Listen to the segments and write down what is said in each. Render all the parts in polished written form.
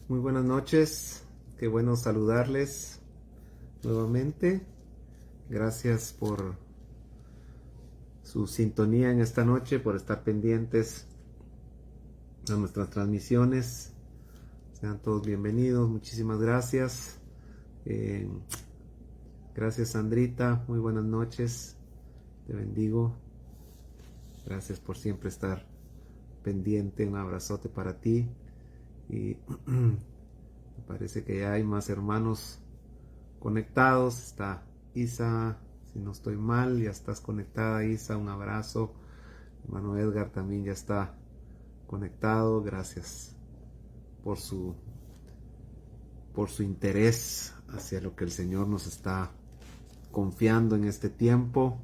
Muy buenas noches, qué bueno saludarles nuevamente. Gracias por su sintonía en esta noche, por estar pendientes a nuestras transmisiones. Sean todos bienvenidos, muchísimas gracias. Gracias, Sandrita, muy buenas noches, te bendigo. Gracias por siempre estar pendiente, un abrazote para ti. Y me parece que ya hay más hermanos conectados. Está Isa, si no estoy mal, ya estás conectada, Isa, un abrazo. Hermano Edgar también ya está conectado. Gracias por su interés hacia lo que el Señor nos está confiando en este tiempo.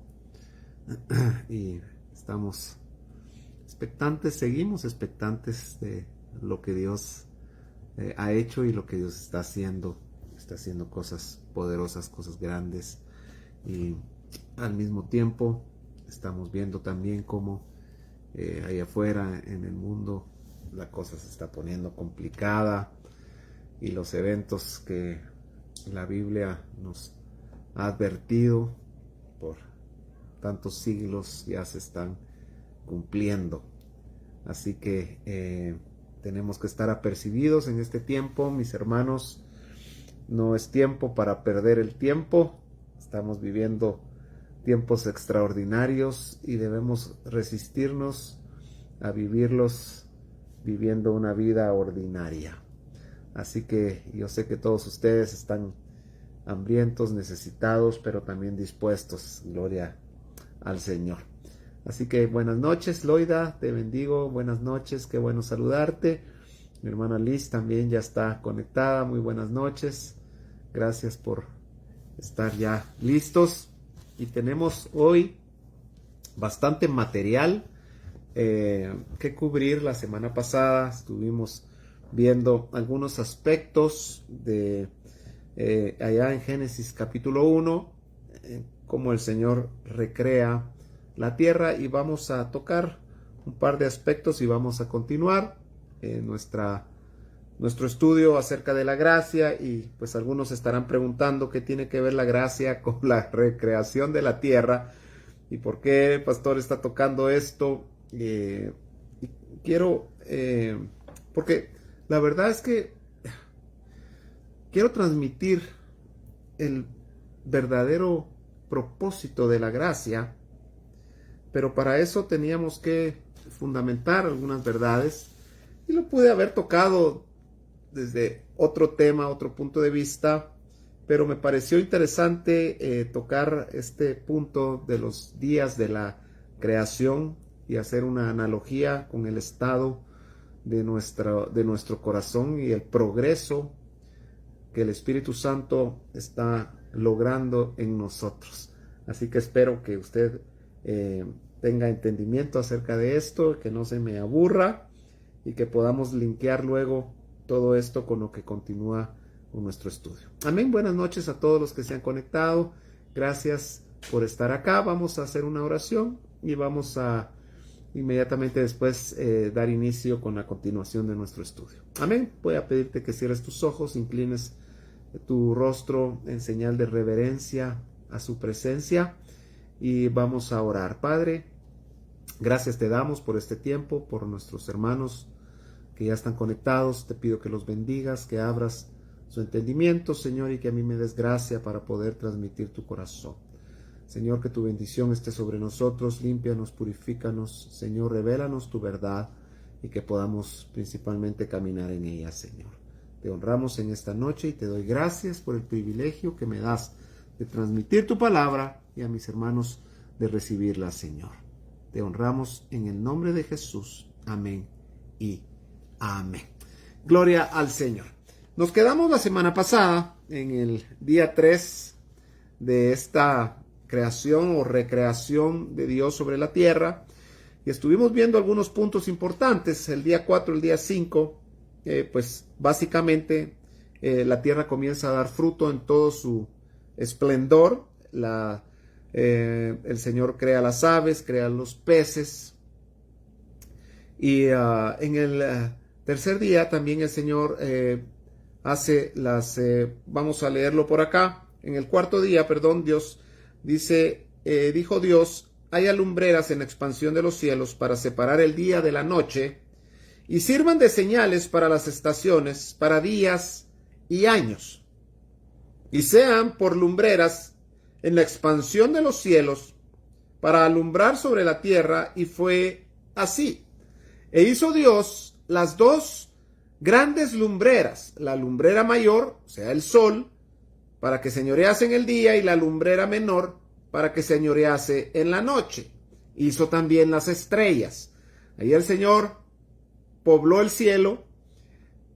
Y estamos expectantes, seguimos expectantes de lo que Dios ha hecho y lo que Dios está haciendo. Está haciendo cosas poderosas, cosas grandes, y al mismo tiempo estamos viendo también cómo allá afuera en el mundo la cosa se está poniendo complicada, y los eventos que la Biblia nos ha advertido por tantos siglos ya se están cumpliendo. Así que tenemos que estar apercibidos en este tiempo, mis hermanos. No es tiempo para perder el tiempo. Estamos viviendo tiempos extraordinarios y debemos resistirnos a vivirlos viviendo una vida ordinaria. Así que yo sé que todos ustedes están hambrientos, necesitados, pero también dispuestos. Gloria al Señor. Así que buenas noches, Loida, te bendigo, buenas noches, qué bueno saludarte. Mi hermana Liz también ya está conectada, muy buenas noches. Gracias por estar ya listos. Y tenemos hoy bastante material que cubrir. La semana pasada estuvimos viendo algunos aspectos de allá en Génesis capítulo 1, cómo el Señor recrea la tierra, y vamos a tocar un par de aspectos y vamos a continuar nuestro estudio acerca de la gracia. Y pues algunos estarán preguntando qué tiene que ver la gracia con la recreación de la tierra y por qué el pastor está tocando esto. Y quiero, porque la verdad es que quiero transmitir el verdadero propósito de la gracia, pero para eso teníamos que fundamentar algunas verdades, y lo pude haber tocado desde otro tema, otro punto de vista, pero me pareció interesante tocar este punto de los días de la creación y hacer una analogía con el estado de nuestro corazón y el progreso que el Espíritu Santo está logrando en nosotros. Así que espero que usted tenga entendimiento acerca de esto, que no se me aburra y que podamos linkear luego todo esto con lo que continúa con nuestro estudio. Amén. Buenas noches a todos los que se han conectado. Gracias por estar acá. Vamos a hacer una oración y vamos a inmediatamente después dar inicio con la continuación de nuestro estudio. Amén. Voy a pedirte que cierres tus ojos, inclines tu rostro en señal de reverencia a su presencia, y vamos a orar. Padre, gracias te damos por este tiempo, por nuestros hermanos que ya están conectados. Te pido que los bendigas, que abras su entendimiento, Señor, y que a mí me des gracia para poder transmitir tu corazón. Señor, que tu bendición esté sobre nosotros, límpianos, purifícanos, Señor, revélanos tu verdad y que podamos principalmente caminar en ella, Señor. Te honramos en esta noche y te doy gracias por el privilegio que me das de transmitir tu palabra y a mis hermanos de recibirla, Señor. Te honramos en el nombre de Jesús. Amén y amén. Gloria al Señor. Nos quedamos la semana pasada en el día 3 de esta creación o recreación de Dios sobre la tierra, y estuvimos viendo algunos puntos importantes. El día 4, el día 5, pues básicamente la tierra comienza a dar fruto en todo su esplendor. el Señor crea las aves, crea los peces. Y en el tercer día también el Señor hace vamos a leerlo por acá. En el cuarto día, Dios dice, dijo Dios, haya lumbreras en la expansión de los cielos para separar el día de la noche y sirvan de señales para las estaciones, para días y años, y sean por lumbreras en la expansión de los cielos para alumbrar sobre la tierra. Y fue así. E hizo Dios las dos grandes lumbreras, la lumbrera mayor, o sea, el sol, para que señorease en el día, y la lumbrera menor, para que señorease en la noche. Hizo también las estrellas. Ahí el Señor pobló el cielo,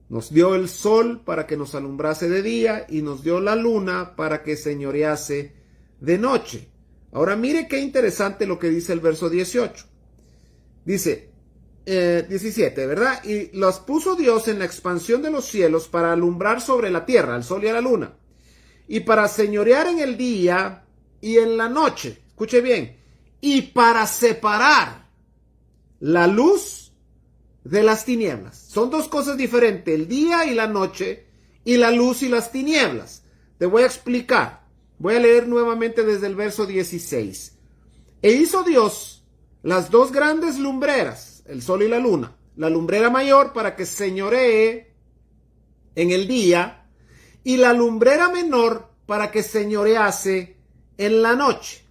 nos dio el sol para que nos alumbrase de día, y nos dio la luna para que señorease de noche. Ahora mire qué interesante lo que dice el verso 18. Dice 17, ¿verdad? Y los puso Dios en la expansión de los cielos para alumbrar sobre la tierra, al sol y a la luna, y para señorear en el día y en la noche. Escuche bien. Y para separar la luz de las tinieblas. Son dos cosas diferentes, el día y la noche, y la luz y las tinieblas. Te voy a explicar. Voy a leer nuevamente desde el verso 16. E hizo Dios las dos grandes lumbreras, el sol y la luna, la lumbrera mayor para que señoree en el día, y la lumbrera menor para que señorease en la noche.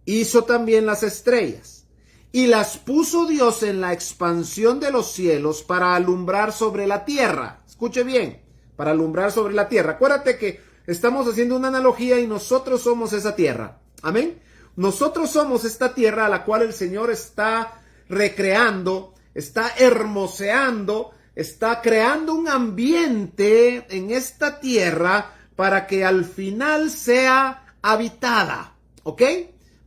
Hizo también las estrellas, y las puso Dios en la expansión de los cielos para alumbrar sobre la tierra. Escuche bien, para alumbrar sobre la tierra. Acuérdate que estamos haciendo una analogía y nosotros somos esa tierra. Amén. Nosotros somos esta tierra a la cual el Señor está recreando, está hermoseando, está creando un ambiente en esta tierra para que al final sea habitada. ¿Ok?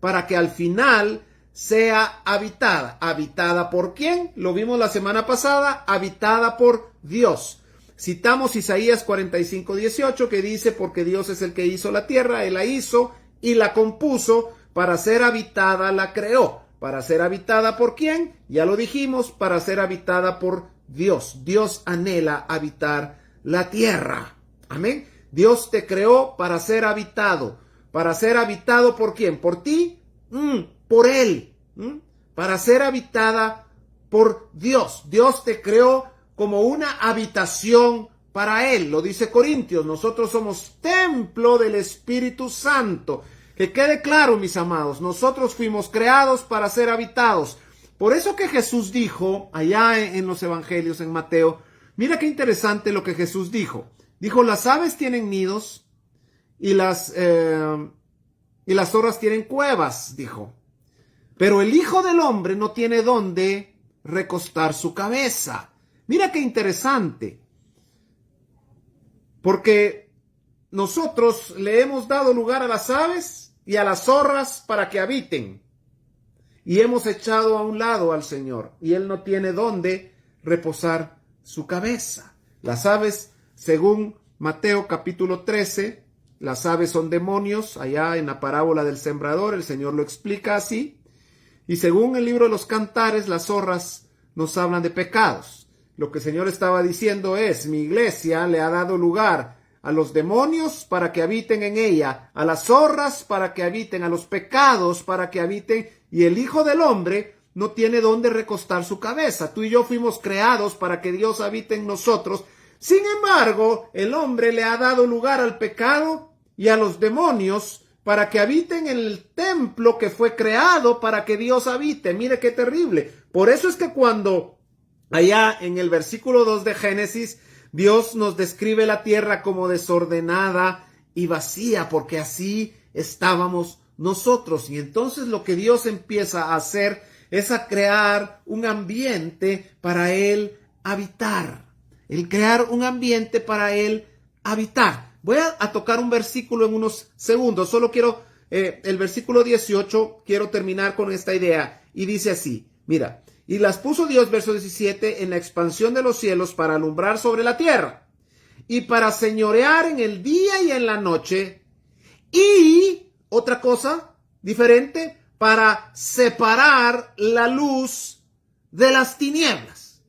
Para que al final sea habitada. ¿Habitada por quién? Lo vimos la semana pasada. Habitada por Dios. Citamos Isaías 45:18 que dice, porque Dios es el que hizo la tierra, Él la hizo y la compuso, para ser habitada la creó. ¿Para ser habitada por quién? Ya lo dijimos, para ser habitada por Dios. Dios anhela habitar la tierra. Amén. Dios te creó para ser habitado. ¿Para ser habitado por quién? ¿Por ti? Por Él. Para ser habitada por Dios. Dios te creó como una habitación para Él. Lo dice Corintios. Nosotros somos templo del Espíritu Santo. Que quede claro, mis amados, nosotros fuimos creados para ser habitados. Por eso que Jesús dijo, allá en los evangelios, en Mateo, mira qué interesante lo que Jesús dijo. Dijo, las aves tienen nidos y las zorras tienen cuevas, dijo. Pero el Hijo del Hombre no tiene dónde recostar su cabeza. Mira qué interesante. Porque nosotros le hemos dado lugar a las aves y a las zorras para que habiten. Y hemos echado a un lado al Señor. Y Él no tiene dónde reposar su cabeza. Las aves, según Mateo capítulo 13, las aves son demonios. Allá en la parábola del sembrador, el Señor lo explica así. Y según el libro de los Cantares, las zorras nos hablan de pecados. Lo que el Señor estaba diciendo es, mi iglesia le ha dado lugar a los demonios para que habiten en ella, a las zorras para que habiten, a los pecados para que habiten, y el Hijo del Hombre no tiene dónde recostar su cabeza. Tú y yo fuimos creados para que Dios habite en nosotros. Sin embargo, el hombre le ha dado lugar al pecado y a los demonios para que habiten en el templo que fue creado para que Dios habite. Mire qué terrible. Por eso es que cuando allá en el versículo 2 de Génesis, Dios nos describe la tierra como desordenada y vacía, porque así estábamos nosotros. Y entonces lo que Dios empieza a hacer es a crear un ambiente para Él habitar. El crear un ambiente para Él habitar. Voy a tocar un versículo en unos segundos. Solo quiero, el versículo 18, quiero terminar con esta idea. Y dice así, mira. Y las puso Dios, verso 17, en la expansión de los cielos para alumbrar sobre la tierra y para señorear en el día y en la noche. Y, otra cosa diferente para separar la luz de las tinieblas.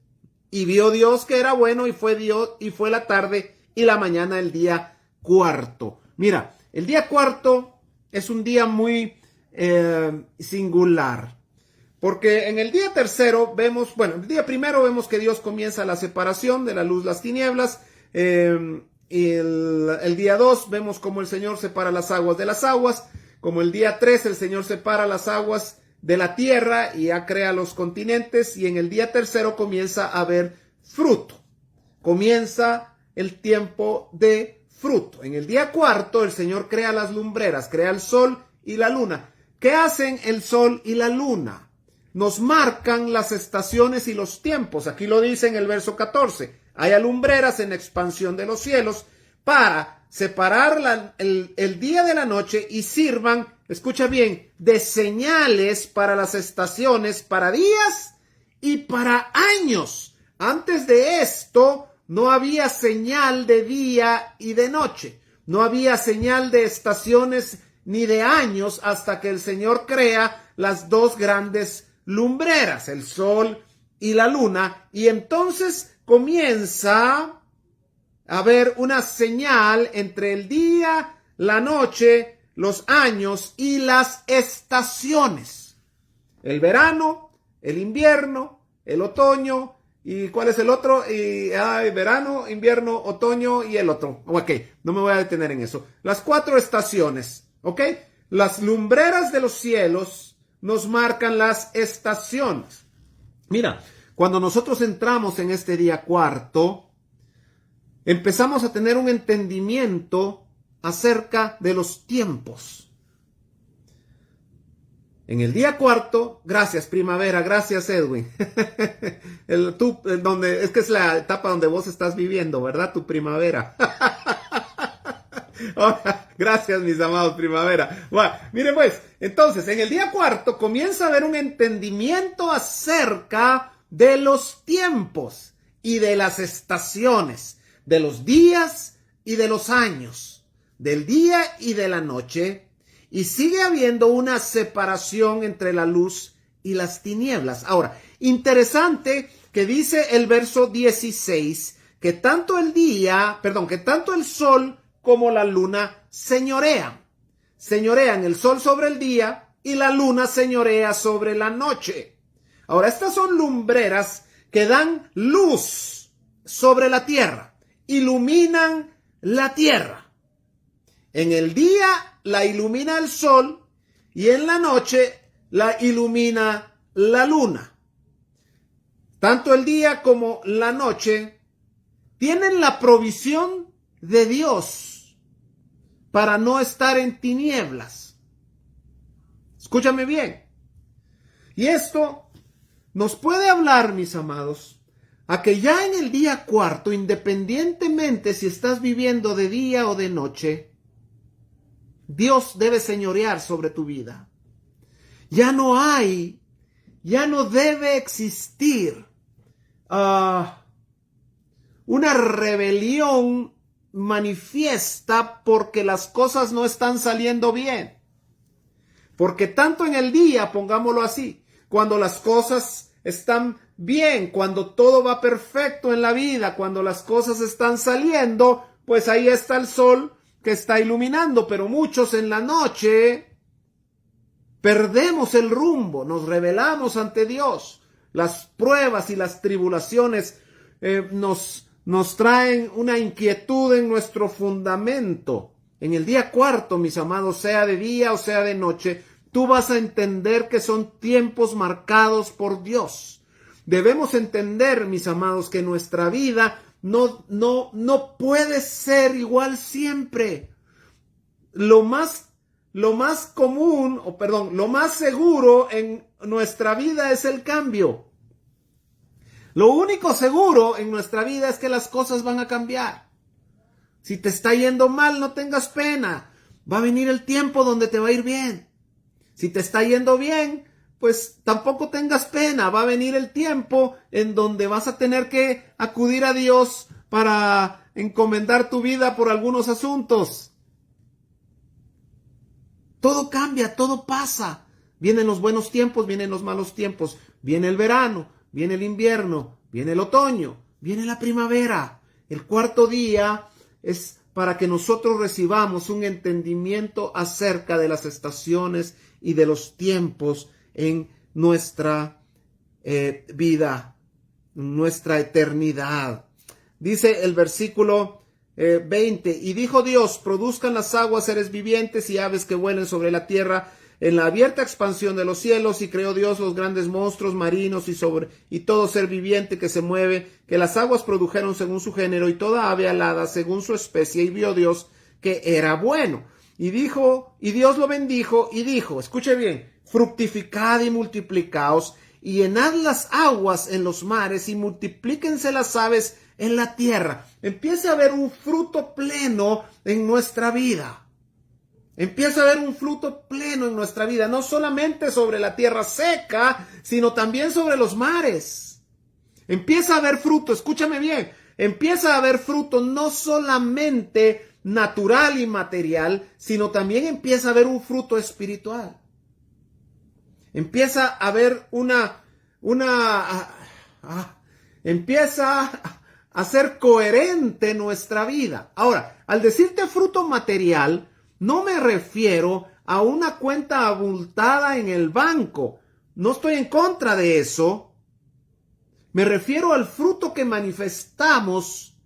Y vio Dios que era bueno, y fue Dios, y fue la tarde y la mañana el día cuarto. Mira, el día cuarto es un día muy singular. Porque en el día tercero vemos, bueno, el día primero vemos que Dios comienza la separación de la luz, las tinieblas. Y el día 2 vemos cómo el Señor separa las aguas de las aguas. Como el día 3 el Señor separa las aguas de la tierra y ya crea los continentes. Y en el día tercero comienza a haber fruto. Comienza el tiempo de fruto. En el día cuarto el Señor crea las lumbreras, crea el sol y la luna. ¿Qué hacen el sol y la luna? Nos marcan las estaciones y los tiempos. Aquí lo dice en el verso 14. Hay lumbreras en expansión de los cielos para separar el día de la noche y sirvan, escucha bien, de señales para las estaciones, para días y para años. Antes de esto no había señal de día y de noche. No había señal de estaciones ni de años hasta que el Señor crea las dos grandes lumbreras, el sol y la luna, y entonces comienza a haber una señal entre el día, la noche, los años y las estaciones. El verano, el invierno, el otoño, ¿y cuál es el otro? Verano, invierno, otoño y el otro. Ok, no me voy a detener en eso. Las 4 estaciones, ok. Las lumbreras de los cielos nos marcan las estaciones. Mira, cuando nosotros entramos en este día cuarto, empezamos a tener un entendimiento acerca de los tiempos. En el día cuarto, gracias primavera, gracias Edwin. Es que es la etapa donde vos estás viviendo, ¿verdad? Tu primavera. Gracias, mis amados primavera. Bueno, miren pues, entonces en el día cuarto comienza a haber un entendimiento acerca de los tiempos y de las estaciones, de los días y de los años, del día y de la noche, y sigue habiendo una separación entre la luz y las tinieblas. Ahora, interesante que dice el verso 16 que tanto el sol como la luna señorean el sol sobre el día y la luna señorea sobre la noche. Ahora, estas son lumbreras que dan luz sobre la tierra, iluminan la tierra. En el día la ilumina el sol y en la noche la ilumina la luna. Tanto el día como la noche tienen la provisión de Dios para no estar en tinieblas. Escúchame bien. Y esto nos puede hablar, mis amados, a que ya en el día cuarto, independientemente si estás viviendo de día o de noche, Dios debe señorear sobre tu vida. Ya no debe existir una rebelión manifiesta porque las cosas no están saliendo bien. Porque tanto en el día, pongámoslo así, cuando las cosas están bien, cuando todo va perfecto en la vida, cuando las cosas están saliendo, pues ahí está el sol que está iluminando, pero muchos en la noche perdemos el rumbo, nos rebelamos ante Dios. Las pruebas y las tribulaciones nos traen una inquietud en nuestro fundamento. En el día cuarto, mis amados, sea de día o sea de noche, tú vas a entender que son tiempos marcados por Dios. Debemos entender, mis amados, que nuestra vida no puede ser igual siempre. Lo más seguro en nuestra vida es el cambio. Lo único seguro en nuestra vida es que las cosas van a cambiar. Si te está yendo mal, no tengas pena. Va a venir el tiempo donde te va a ir bien. Si te está yendo bien, pues tampoco tengas pena. Va a venir el tiempo en donde vas a tener que acudir a Dios para encomendar tu vida por algunos asuntos. Todo cambia, todo pasa. Vienen los buenos tiempos, vienen los malos tiempos. Viene el verano, viene el invierno, viene el otoño, viene la primavera. El cuarto día es para que nosotros recibamos un entendimiento acerca de las estaciones y de los tiempos en nuestra vida, nuestra eternidad. Dice el versículo 20, y dijo Dios, produzcan las aguas seres vivientes y aves que vuelen sobre la tierra en la abierta expansión de los cielos, y creó Dios los grandes monstruos marinos y todo ser viviente que se mueve, que las aguas produjeron según su género, y toda ave alada según su especie, y vio Dios que era bueno. Y Dios lo bendijo y dijo, escuche bien, fructificad y multiplicaos, y llenad las aguas en los mares, y multiplíquense las aves en la tierra. Empieza a haber un fruto pleno en nuestra vida. Empieza a haber un fruto pleno en nuestra vida, no solamente sobre la tierra seca, sino también sobre los mares. Empieza a haber fruto, escúchame bien, empieza a haber fruto no solamente natural y material, sino también empieza a haber un fruto espiritual. Empieza a haber empieza a ser coherente nuestra vida. Ahora, al decirte fruto material, no me refiero a una cuenta abultada en el banco. No estoy en contra de eso. Me refiero al fruto que manifestamos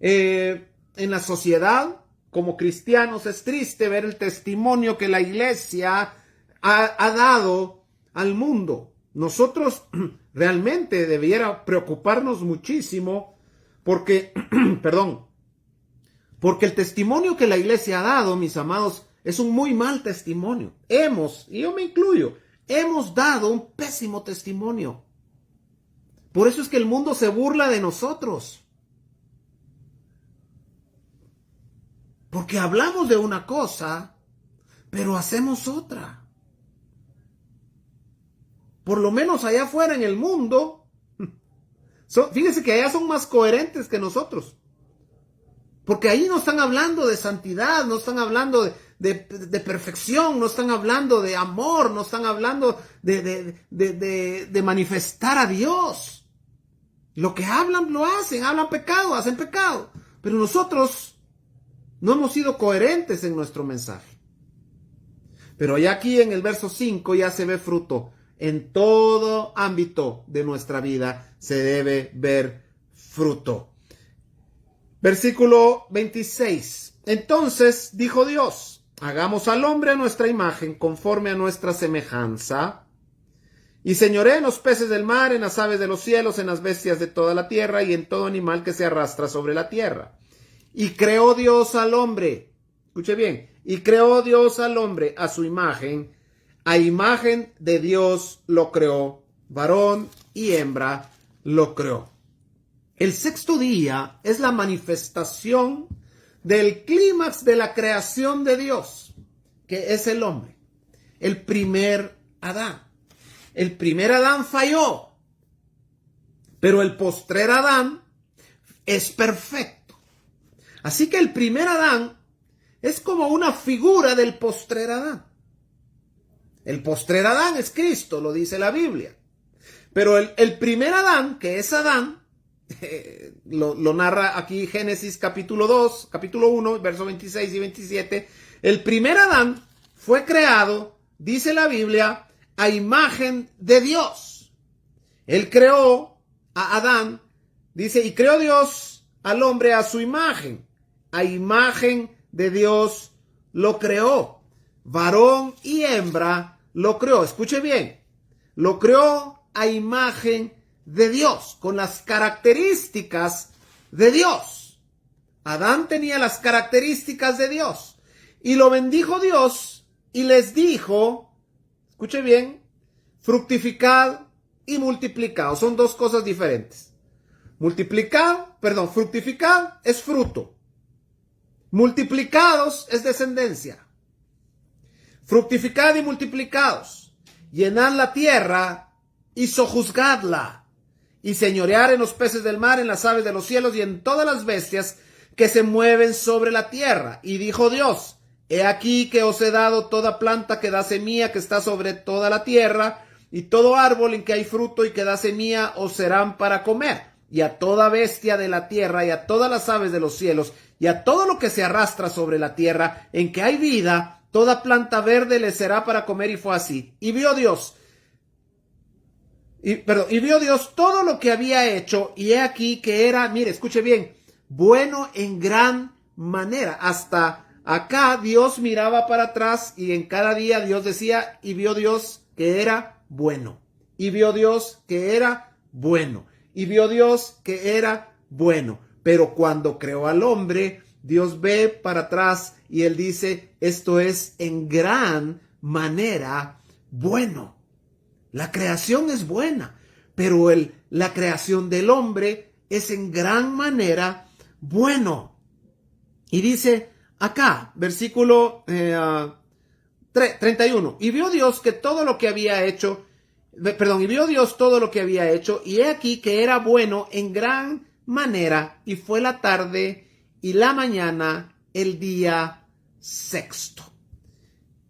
en la sociedad como cristianos. Es triste ver el testimonio que la iglesia ha dado al mundo. Nosotros realmente debiera preocuparnos muchísimo porque, porque el testimonio que la iglesia ha dado, mis amados, es un muy mal testimonio. Y yo me incluyo, hemos dado un pésimo testimonio. Por eso es que el mundo se burla de nosotros. Porque hablamos de una cosa, pero hacemos otra. Por lo menos allá afuera en el mundo, fíjense que allá son más coherentes que nosotros. Porque ahí no están hablando de santidad, no están hablando de perfección, no están hablando de amor, no están hablando de manifestar a Dios. Lo que hablan, lo hacen pecado, hacen pecado. Pero nosotros no hemos sido coherentes en nuestro mensaje. Pero ya aquí en el verso 5 ya se ve fruto. En todo ámbito de nuestra vida se debe ver fruto. Versículo 26. Entonces dijo Dios, hagamos al hombre a nuestra imagen, conforme a nuestra semejanza, y señoree en los peces del mar, en las aves de los cielos, en las bestias de toda la tierra, y en todo animal que se arrastra sobre la tierra. Y creó Dios al hombre, escuche bien, y creó Dios al hombre a su imagen, a imagen de Dios lo creó, varón y hembra lo creó. El sexto día es la manifestación del clímax de la creación de Dios, que es el hombre, el primer Adán. El primer Adán falló, pero el postrer Adán es perfecto. Así que el primer Adán es como una figura del postrer Adán. El postrer Adán es Cristo, lo dice la Biblia. Pero el primer Adán, que es Adán, lo narra aquí Génesis capítulo 1, versos 26 y 27. El primer Adán fue creado, dice la Biblia, a imagen de Dios. Él creó a Adán, dice, y creó Dios al hombre a su imagen. A imagen de Dios lo creó. Varón y hembra lo creó. Escuche bien. Lo creó a imagen de Dios, con las características de Dios. Adán tenía las características de Dios. Y lo bendijo Dios y les dijo, escuche bien, fructificad y multiplicad. Son dos cosas diferentes. Fructificad es fruto. Multiplicados es descendencia. Fructificad y multiplicados. Llenad la tierra y sojuzgadla. Y señorear en los peces del mar, en las aves de los cielos y en todas las bestias que se mueven sobre la tierra. Y dijo Dios, he aquí que os he dado toda planta que da semilla que está sobre toda la tierra, y todo árbol en que hay fruto y que da semilla os serán para comer, y a toda bestia de la tierra, y a todas las aves de los cielos, y a todo lo que se arrastra sobre la tierra, en que hay vida, toda planta verde le será para comer. Y fue así. Y vio Dios todo lo que había hecho, y he aquí que era, mire, escuche bien, bueno en gran manera. Hasta acá Dios miraba para atrás, y en cada día Dios decía, y vio Dios que era bueno, y vio Dios que era bueno, y vio Dios que era bueno. Pero cuando creó al hombre, Dios ve para atrás y él dice, esto es en gran manera bueno. La creación es buena, pero la creación del hombre es en gran manera bueno. Y dice acá, versículo 31, y vio Dios que todo lo que había hecho, y vio Dios todo lo que había hecho, y he aquí que era bueno en gran manera, y fue la tarde y la mañana el día sexto.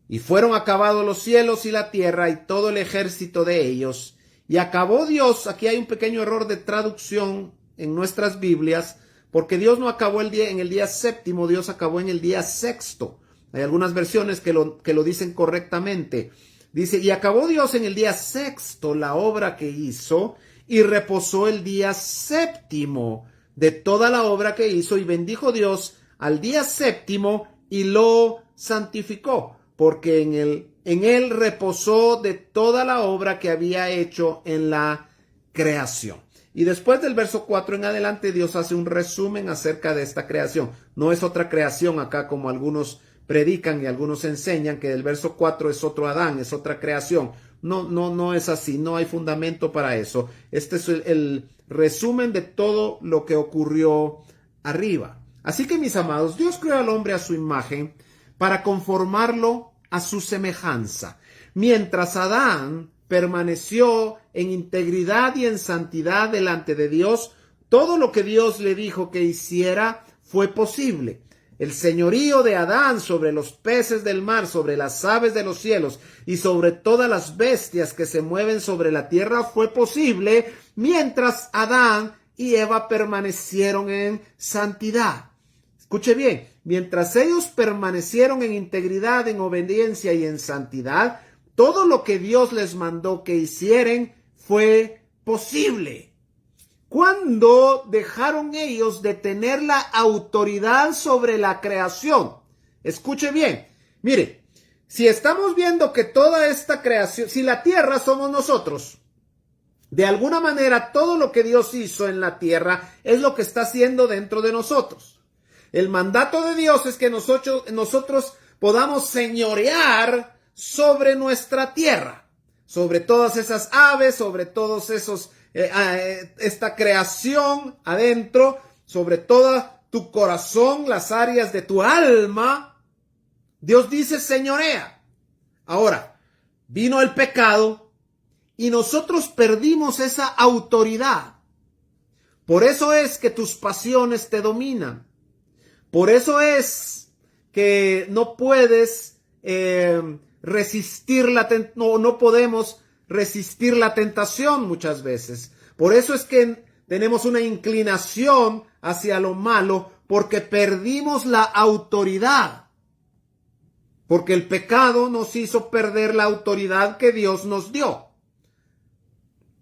Y fueron acabados los cielos y la tierra y todo el ejército de ellos. Y acabó Dios, aquí hay un pequeño error de traducción en nuestras Biblias, porque Dios no acabó en el día séptimo, Dios acabó en el día sexto. Hay algunas versiones que lo dicen correctamente. Dice, y acabó Dios en el día sexto la obra que hizo, y reposó el día séptimo de toda la obra que hizo, y bendijo Dios al día séptimo y lo santificó, porque en él reposó de toda la obra que había hecho en la creación. Y después del verso 4 en adelante, Dios hace un resumen acerca de esta creación. No es otra creación acá como algunos predican y algunos enseñan, que el verso 4 es otro Adán, es otra creación. No es así, no hay fundamento para eso. Este es el resumen de todo lo que ocurrió arriba. Así que, mis amados, Dios creó al hombre a su imagen para conformarlo a su semejanza. Mientras Adán permaneció en integridad y en santidad delante de Dios, todo lo que Dios le dijo que hiciera fue posible. El señorío de Adán sobre los peces del mar, sobre las aves de los cielos y sobre todas las bestias que se mueven sobre la tierra fue posible mientras Adán y Eva permanecieron en santidad. Escuche bien, mientras ellos permanecieron en integridad, en obediencia y en santidad, todo lo que Dios les mandó que hicieran fue posible. Cuando dejaron ellos de tener la autoridad sobre la creación, escuche bien, mire, si estamos viendo que toda esta creación, si la tierra somos nosotros, de alguna manera todo lo que Dios hizo en la tierra es lo que está haciendo dentro de nosotros. El mandato de Dios es que nosotros podamos señorear sobre nuestra tierra, sobre todas esas aves, sobre todos esos, esta creación adentro, sobre todo tu corazón, las áreas de tu alma. Dios dice señorea. Ahora, vino el pecado y nosotros perdimos esa autoridad. Por eso es que tus pasiones te dominan. Por eso es que no puedes resistir no podemos resistir la tentación muchas veces. Por eso es que tenemos una inclinación hacia lo malo, porque perdimos la autoridad. Porque el pecado nos hizo perder la autoridad que Dios nos dio.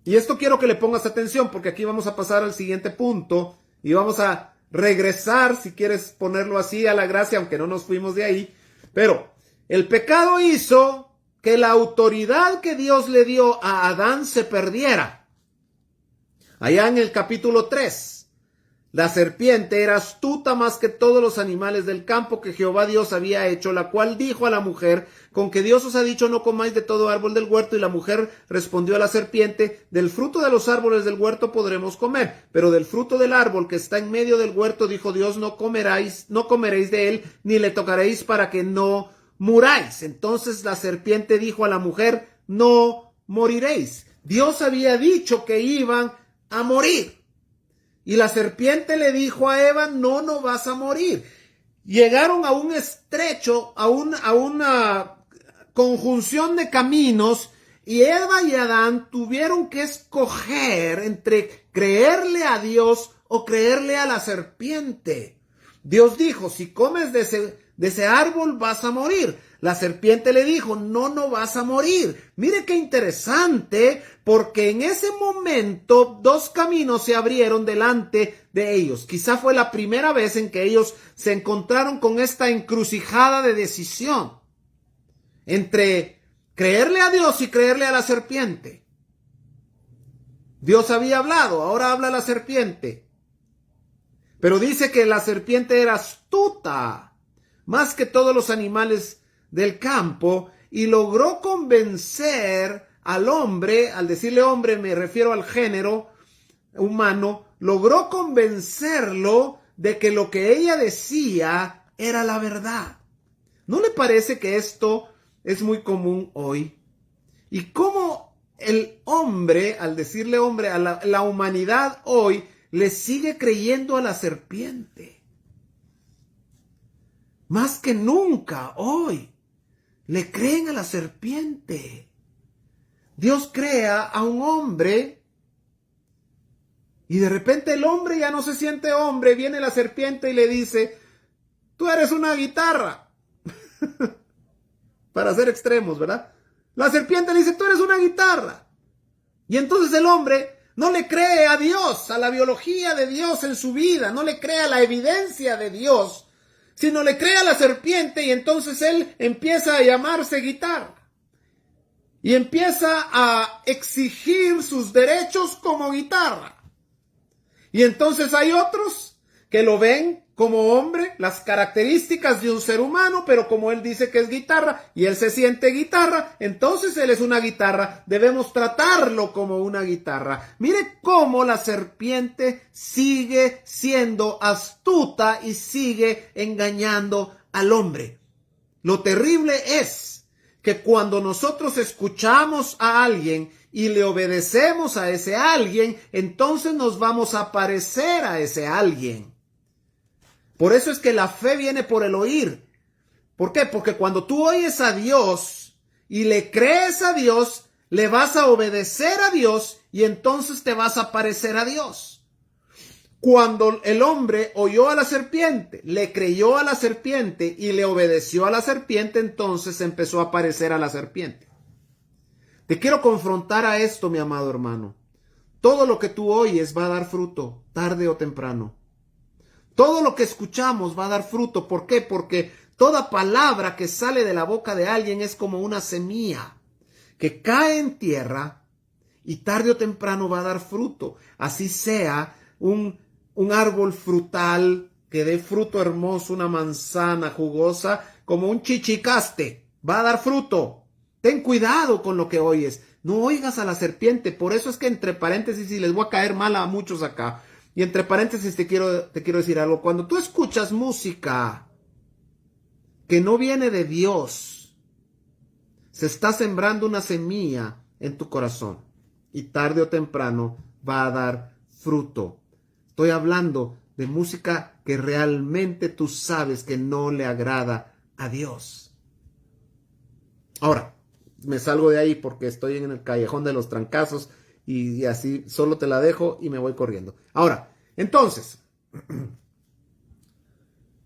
Y esto quiero que le pongas atención, porque aquí vamos a pasar al siguiente punto y vamos a regresar, si quieres ponerlo así, a la gracia, aunque no nos fuimos de ahí. Pero el pecado hizo que la autoridad que Dios le dio a Adán se perdiera. Allá en el capítulo 3, la serpiente era astuta más que todos los animales del campo que Jehová Dios había hecho, la cual dijo a la mujer, con que Dios os ha dicho no comáis de todo árbol del huerto. Y la mujer respondió a la serpiente, del fruto de los árboles del huerto podremos comer, pero del fruto del árbol que está en medio del huerto, dijo Dios, no comeréis de él, ni le tocaréis para que no muráis. Entonces la serpiente dijo a la mujer, no moriréis. Dios había dicho que iban a morir. Y la serpiente le dijo a Eva, no vas a morir. llegaron a un estrecho, a una conjunción de caminos, y Eva y Adán tuvieron que escoger entre creerle a Dios o creerle a la serpiente. Dios dijo, si comes de ese árbol vas a morir. La serpiente le dijo, no vas a morir. Mire qué interesante, porque en ese momento dos caminos se abrieron delante de ellos. Quizá fue la primera vez en que ellos se encontraron con esta encrucijada de decisión entre creerle a Dios y creerle a la serpiente. Dios había hablado, ahora habla la serpiente. Pero dice que la serpiente era astuta, más que todos los animales del campo, y logró convencer al hombre, al decirle hombre me refiero al género humano, logró convencerlo de que lo que ella decía era la verdad. ¿No le parece que esto es muy común hoy? Y cómo el hombre, al decirle hombre, a la humanidad hoy, le sigue creyendo a la serpiente. Más que nunca hoy, le creen a la serpiente. Dios crea a un hombre y de repente el hombre ya no se siente hombre. Viene la serpiente y le dice, tú eres una guitarra. Para ser extremos, ¿verdad? La serpiente le dice, tú eres una guitarra. Y entonces el hombre no le cree a Dios, a la biología de Dios en su vida, no le cree a la evidencia de Dios, sino le cree a la serpiente, y entonces él empieza a llamarse guitarra. Y empieza a exigir sus derechos como guitarra. Y entonces hay otros que lo ven como hombre, las características de un ser humano, pero como él dice que es guitarra y él se siente guitarra, entonces él es una guitarra, debemos tratarlo como una guitarra. Mire cómo la serpiente sigue siendo astuta y sigue engañando al hombre. Lo terrible es que cuando nosotros escuchamos a alguien y le obedecemos a ese alguien, entonces nos vamos a parecer a ese alguien. Por eso es que la fe viene por el oír. ¿Por qué? Porque cuando tú oyes a Dios y le crees a Dios, le vas a obedecer a Dios y entonces te vas a parecer a Dios. Cuando el hombre oyó a la serpiente, le creyó a la serpiente y le obedeció a la serpiente, entonces empezó a parecer a la serpiente. Te quiero confrontar a esto, mi amado hermano. Todo lo que tú oyes va a dar fruto, tarde o temprano. Todo lo que escuchamos va a dar fruto. ¿Por qué? Porque toda palabra que sale de la boca de alguien es como una semilla que cae en tierra y tarde o temprano va a dar fruto. Así sea un árbol frutal que dé fruto hermoso, una manzana jugosa, como un chichicaste, va a dar fruto. Ten cuidado con lo que oyes. No oigas a la serpiente. Por eso es que entre paréntesis, y les voy a caer mal a muchos acá, y entre paréntesis te quiero decir algo. Cuando tú escuchas música que no viene de Dios, se está sembrando una semilla en tu corazón y tarde o temprano va a dar fruto. Estoy hablando de música que realmente tú sabes que no le agrada a Dios. Ahora, me salgo de ahí porque estoy en el callejón de los trancazos y así solo te la dejo y me voy corriendo. Ahora, entonces,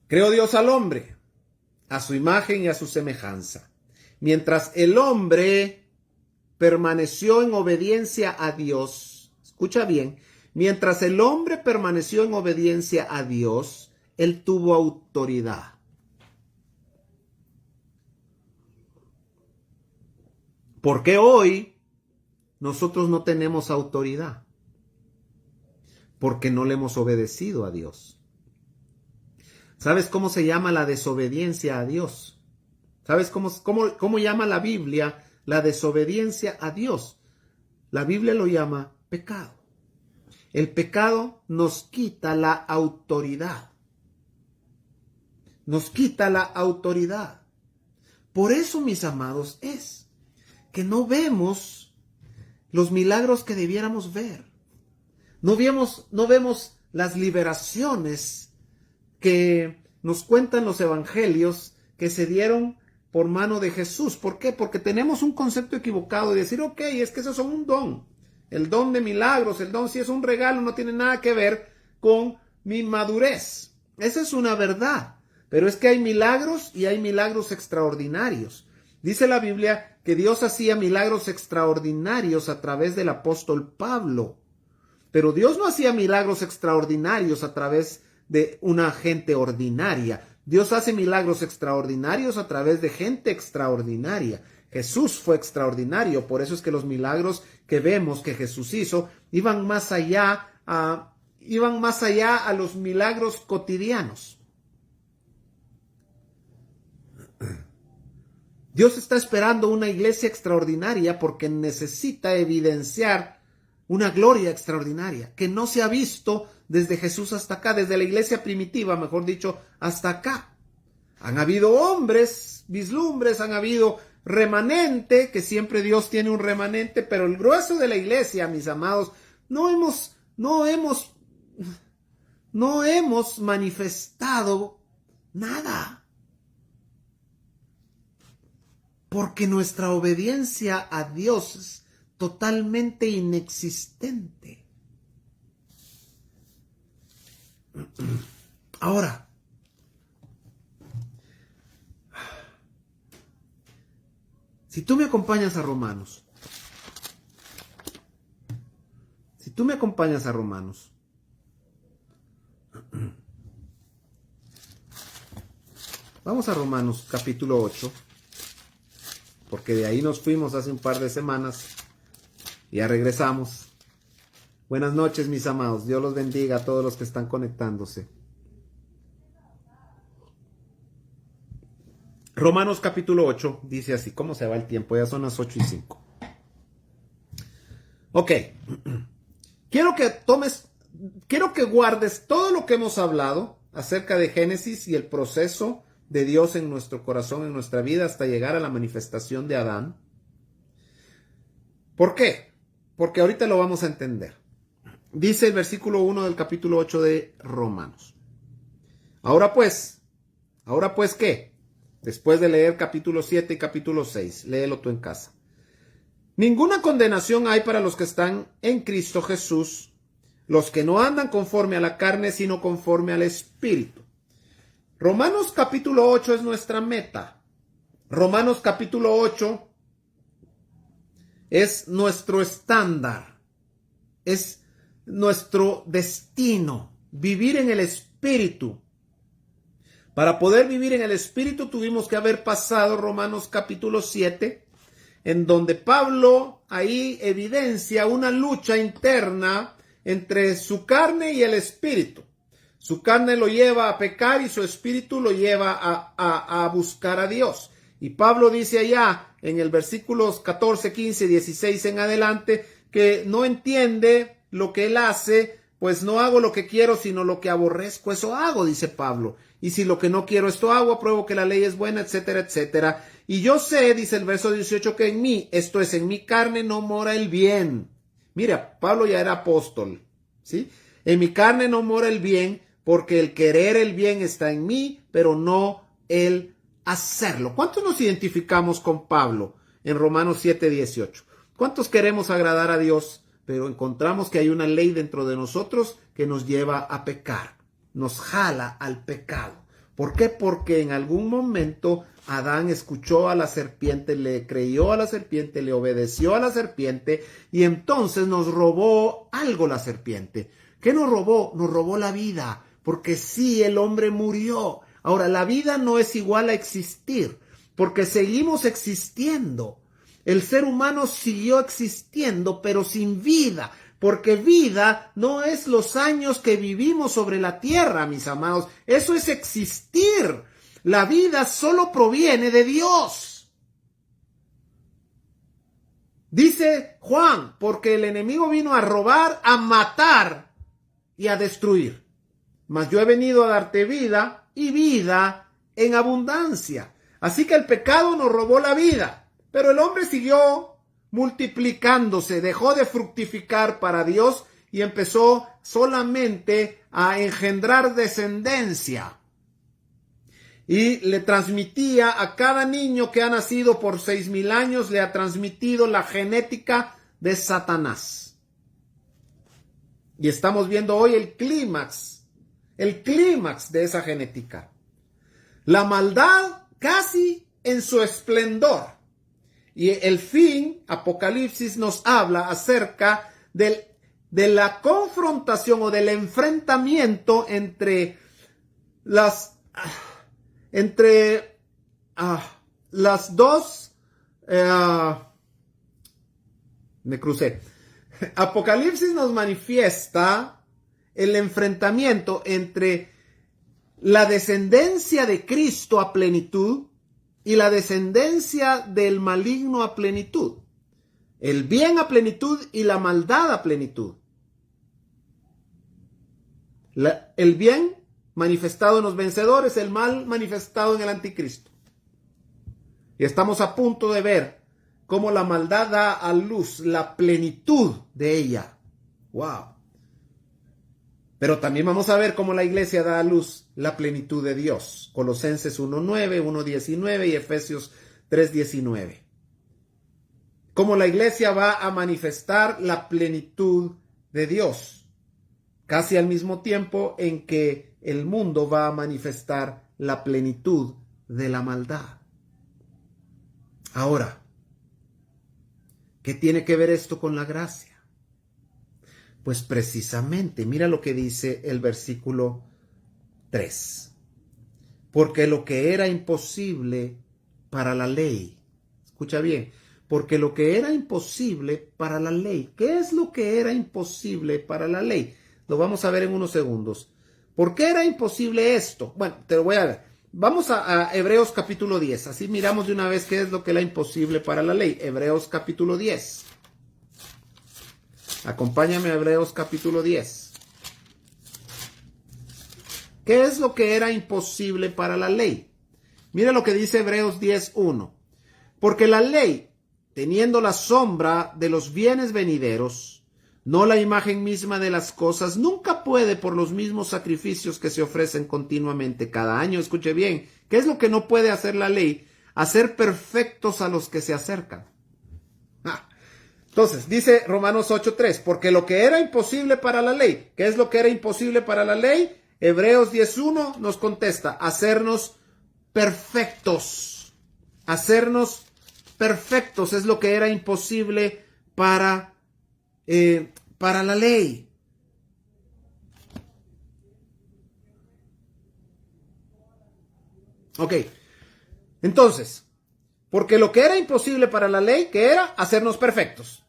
creó Dios al hombre a su imagen y a su semejanza. Mientras el hombre permaneció en obediencia a Dios, escucha bien, mientras el hombre permaneció en obediencia a Dios, él tuvo autoridad. ¿Por qué hoy nosotros no tenemos autoridad? Porque no le hemos obedecido a Dios. ¿Sabes cómo se llama la desobediencia a Dios? ¿Sabes cómo llama la Biblia la desobediencia a Dios? La Biblia lo llama pecado. El pecado nos quita la autoridad. Nos quita la autoridad. Por eso, mis amados, es que no vemos los milagros que debiéramos ver. No vemos las liberaciones que nos cuentan los evangelios que se dieron por mano de Jesús. ¿Por qué? Porque tenemos un concepto equivocado de decir, ok, es que esos son un don. El don de milagros, el don si es un regalo, no tiene nada que ver con mi madurez. Esa es una verdad. Pero es que hay milagros y hay milagros extraordinarios. Dice la Biblia que Dios hacía milagros extraordinarios a través del apóstol Pablo. Pero Dios no hacía milagros extraordinarios a través de una gente ordinaria. Dios hace milagros extraordinarios a través de gente extraordinaria. Jesús fue extraordinario, por eso es que los milagros que vemos que Jesús hizo iban más allá a los milagros cotidianos. Dios está esperando una iglesia extraordinaria porque necesita evidenciar una gloria extraordinaria que no se ha visto desde Jesús hasta acá, desde la iglesia primitiva, mejor dicho, hasta acá. Han habido hombres, vislumbres, han habido remanente, que siempre Dios tiene un remanente, pero el grueso de la iglesia, mis amados, no hemos manifestado nada. Porque nuestra obediencia a Dios es totalmente inexistente. Ahora, si tú me acompañas a Romanos, vamos a Romanos capítulo 8, porque de ahí nos fuimos hace un par de semanas y ya regresamos. Buenas noches, mis amados. Dios los bendiga a todos los que están conectándose. Romanos capítulo 8 dice así. ¿Cómo se va el tiempo? Ya son las 8:05. Ok. Quiero que guardes todo lo que hemos hablado acerca de Génesis y el proceso de Dios en nuestro corazón, en nuestra vida, hasta llegar a la manifestación de Adán. ¿Por qué? Porque ahorita lo vamos a entender. Dice el versículo 1 del capítulo 8 de Romanos. Ahora pues, ¿qué? Después de leer capítulo 7 y capítulo 6, léelo tú en casa. Ninguna condenación hay para los que están en Cristo Jesús, los que no andan conforme a la carne, sino conforme al Espíritu. Romanos capítulo 8 es nuestra meta. Romanos capítulo 8 es nuestro estándar, es nuestro destino, vivir en el Espíritu. Para poder vivir en el Espíritu tuvimos que haber pasado Romanos capítulo 7, en donde Pablo ahí evidencia una lucha interna entre su carne y el Espíritu. Su carne lo lleva a pecar y su espíritu lo lleva a buscar a Dios. Y Pablo dice allá en el versículos 14, 15, 16 en adelante que no entiende lo que él hace, pues no hago lo que quiero, sino lo que aborrezco, eso hago, dice Pablo. Y si lo que no quiero esto hago, apruebo que la ley es buena, etcétera, etcétera. Y yo sé, dice el verso 18, que en mí, esto es, en mi carne no mora el bien. Mira, Pablo ya era apóstol, ¿sí? En mi carne no mora el bien, porque el querer el bien está en mí, pero no el hacerlo. ¿Cuántos nos identificamos con Pablo en Romanos 7, 18? ¿Cuántos queremos agradar a Dios, pero encontramos que hay una ley dentro de nosotros que nos lleva a pecar, nos jala al pecado? ¿Por qué? Porque en algún momento Adán escuchó a la serpiente, le creyó a la serpiente, le obedeció a la serpiente y entonces nos robó algo la serpiente. ¿Qué nos robó? Nos robó la vida. Porque sí, el hombre murió. Ahora, la vida no es igual a existir, porque seguimos existiendo. El ser humano siguió existiendo, pero sin vida, porque vida no es los años que vivimos sobre la tierra, mis amados. Eso es existir. La vida solo proviene de Dios. Dice Juan, porque el enemigo vino a robar, a matar y a destruir. Mas yo he venido a darte vida y vida en abundancia. Así que el pecado nos robó la vida, pero el hombre siguió multiplicándose, dejó de fructificar para Dios y empezó solamente a engendrar descendencia. y le transmitía a cada niño que ha nacido por 6,000 años, le ha transmitido la genética de Satanás. Y estamos viendo hoy el clímax de esa genética. La maldad casi en su esplendor. Y el fin, Apocalipsis nos habla acerca de la confrontación o del enfrentamiento entre las dos, me crucé. Apocalipsis nos manifiesta el enfrentamiento entre la descendencia de Cristo a plenitud y la descendencia del maligno a plenitud. El bien a plenitud y la maldad a plenitud. El bien manifestado en los vencedores, el mal manifestado en el anticristo. Y estamos a punto de ver cómo la maldad da a luz la plenitud de ella. ¡Wow! Pero también vamos a ver cómo la iglesia da a luz la plenitud de Dios. Colosenses 1:9, 1:19 y Efesios 3:19. Cómo la iglesia va a manifestar la plenitud de Dios. Casi al mismo tiempo en que el mundo va a manifestar la plenitud de la maldad. Ahora, ¿qué tiene que ver esto con la gracia? Pues precisamente, mira lo que dice el versículo 3. Porque lo que era imposible para la ley, escucha bien, porque lo que era imposible para la ley, ¿qué es lo que era imposible para la ley? Lo vamos a ver en unos segundos. ¿Por qué era imposible esto? Bueno, te lo voy a ver. Vamos a Hebreos capítulo 10, así miramos de una vez qué es lo que era imposible para la ley. Hebreos capítulo 10. Acompáñame a Hebreos capítulo 10. ¿Qué es lo que era imposible para la ley? Mira lo que dice Hebreos 10:1. Porque la ley, teniendo la sombra de los bienes venideros, no la imagen misma de las cosas, nunca puede por los mismos sacrificios que se ofrecen continuamente cada año. Escuche bien, ¿qué es lo que no puede hacer la ley? Hacer perfectos a los que se acercan. Entonces, dice Romanos 8:3, porque lo que era imposible para la ley, ¿qué es lo que era imposible para la ley? Hebreos 10:1 nos contesta, hacernos perfectos. Hacernos perfectos es lo que era imposible para la ley. Ok, entonces, porque lo que era imposible para la ley, ¿qué era? Hacernos perfectos.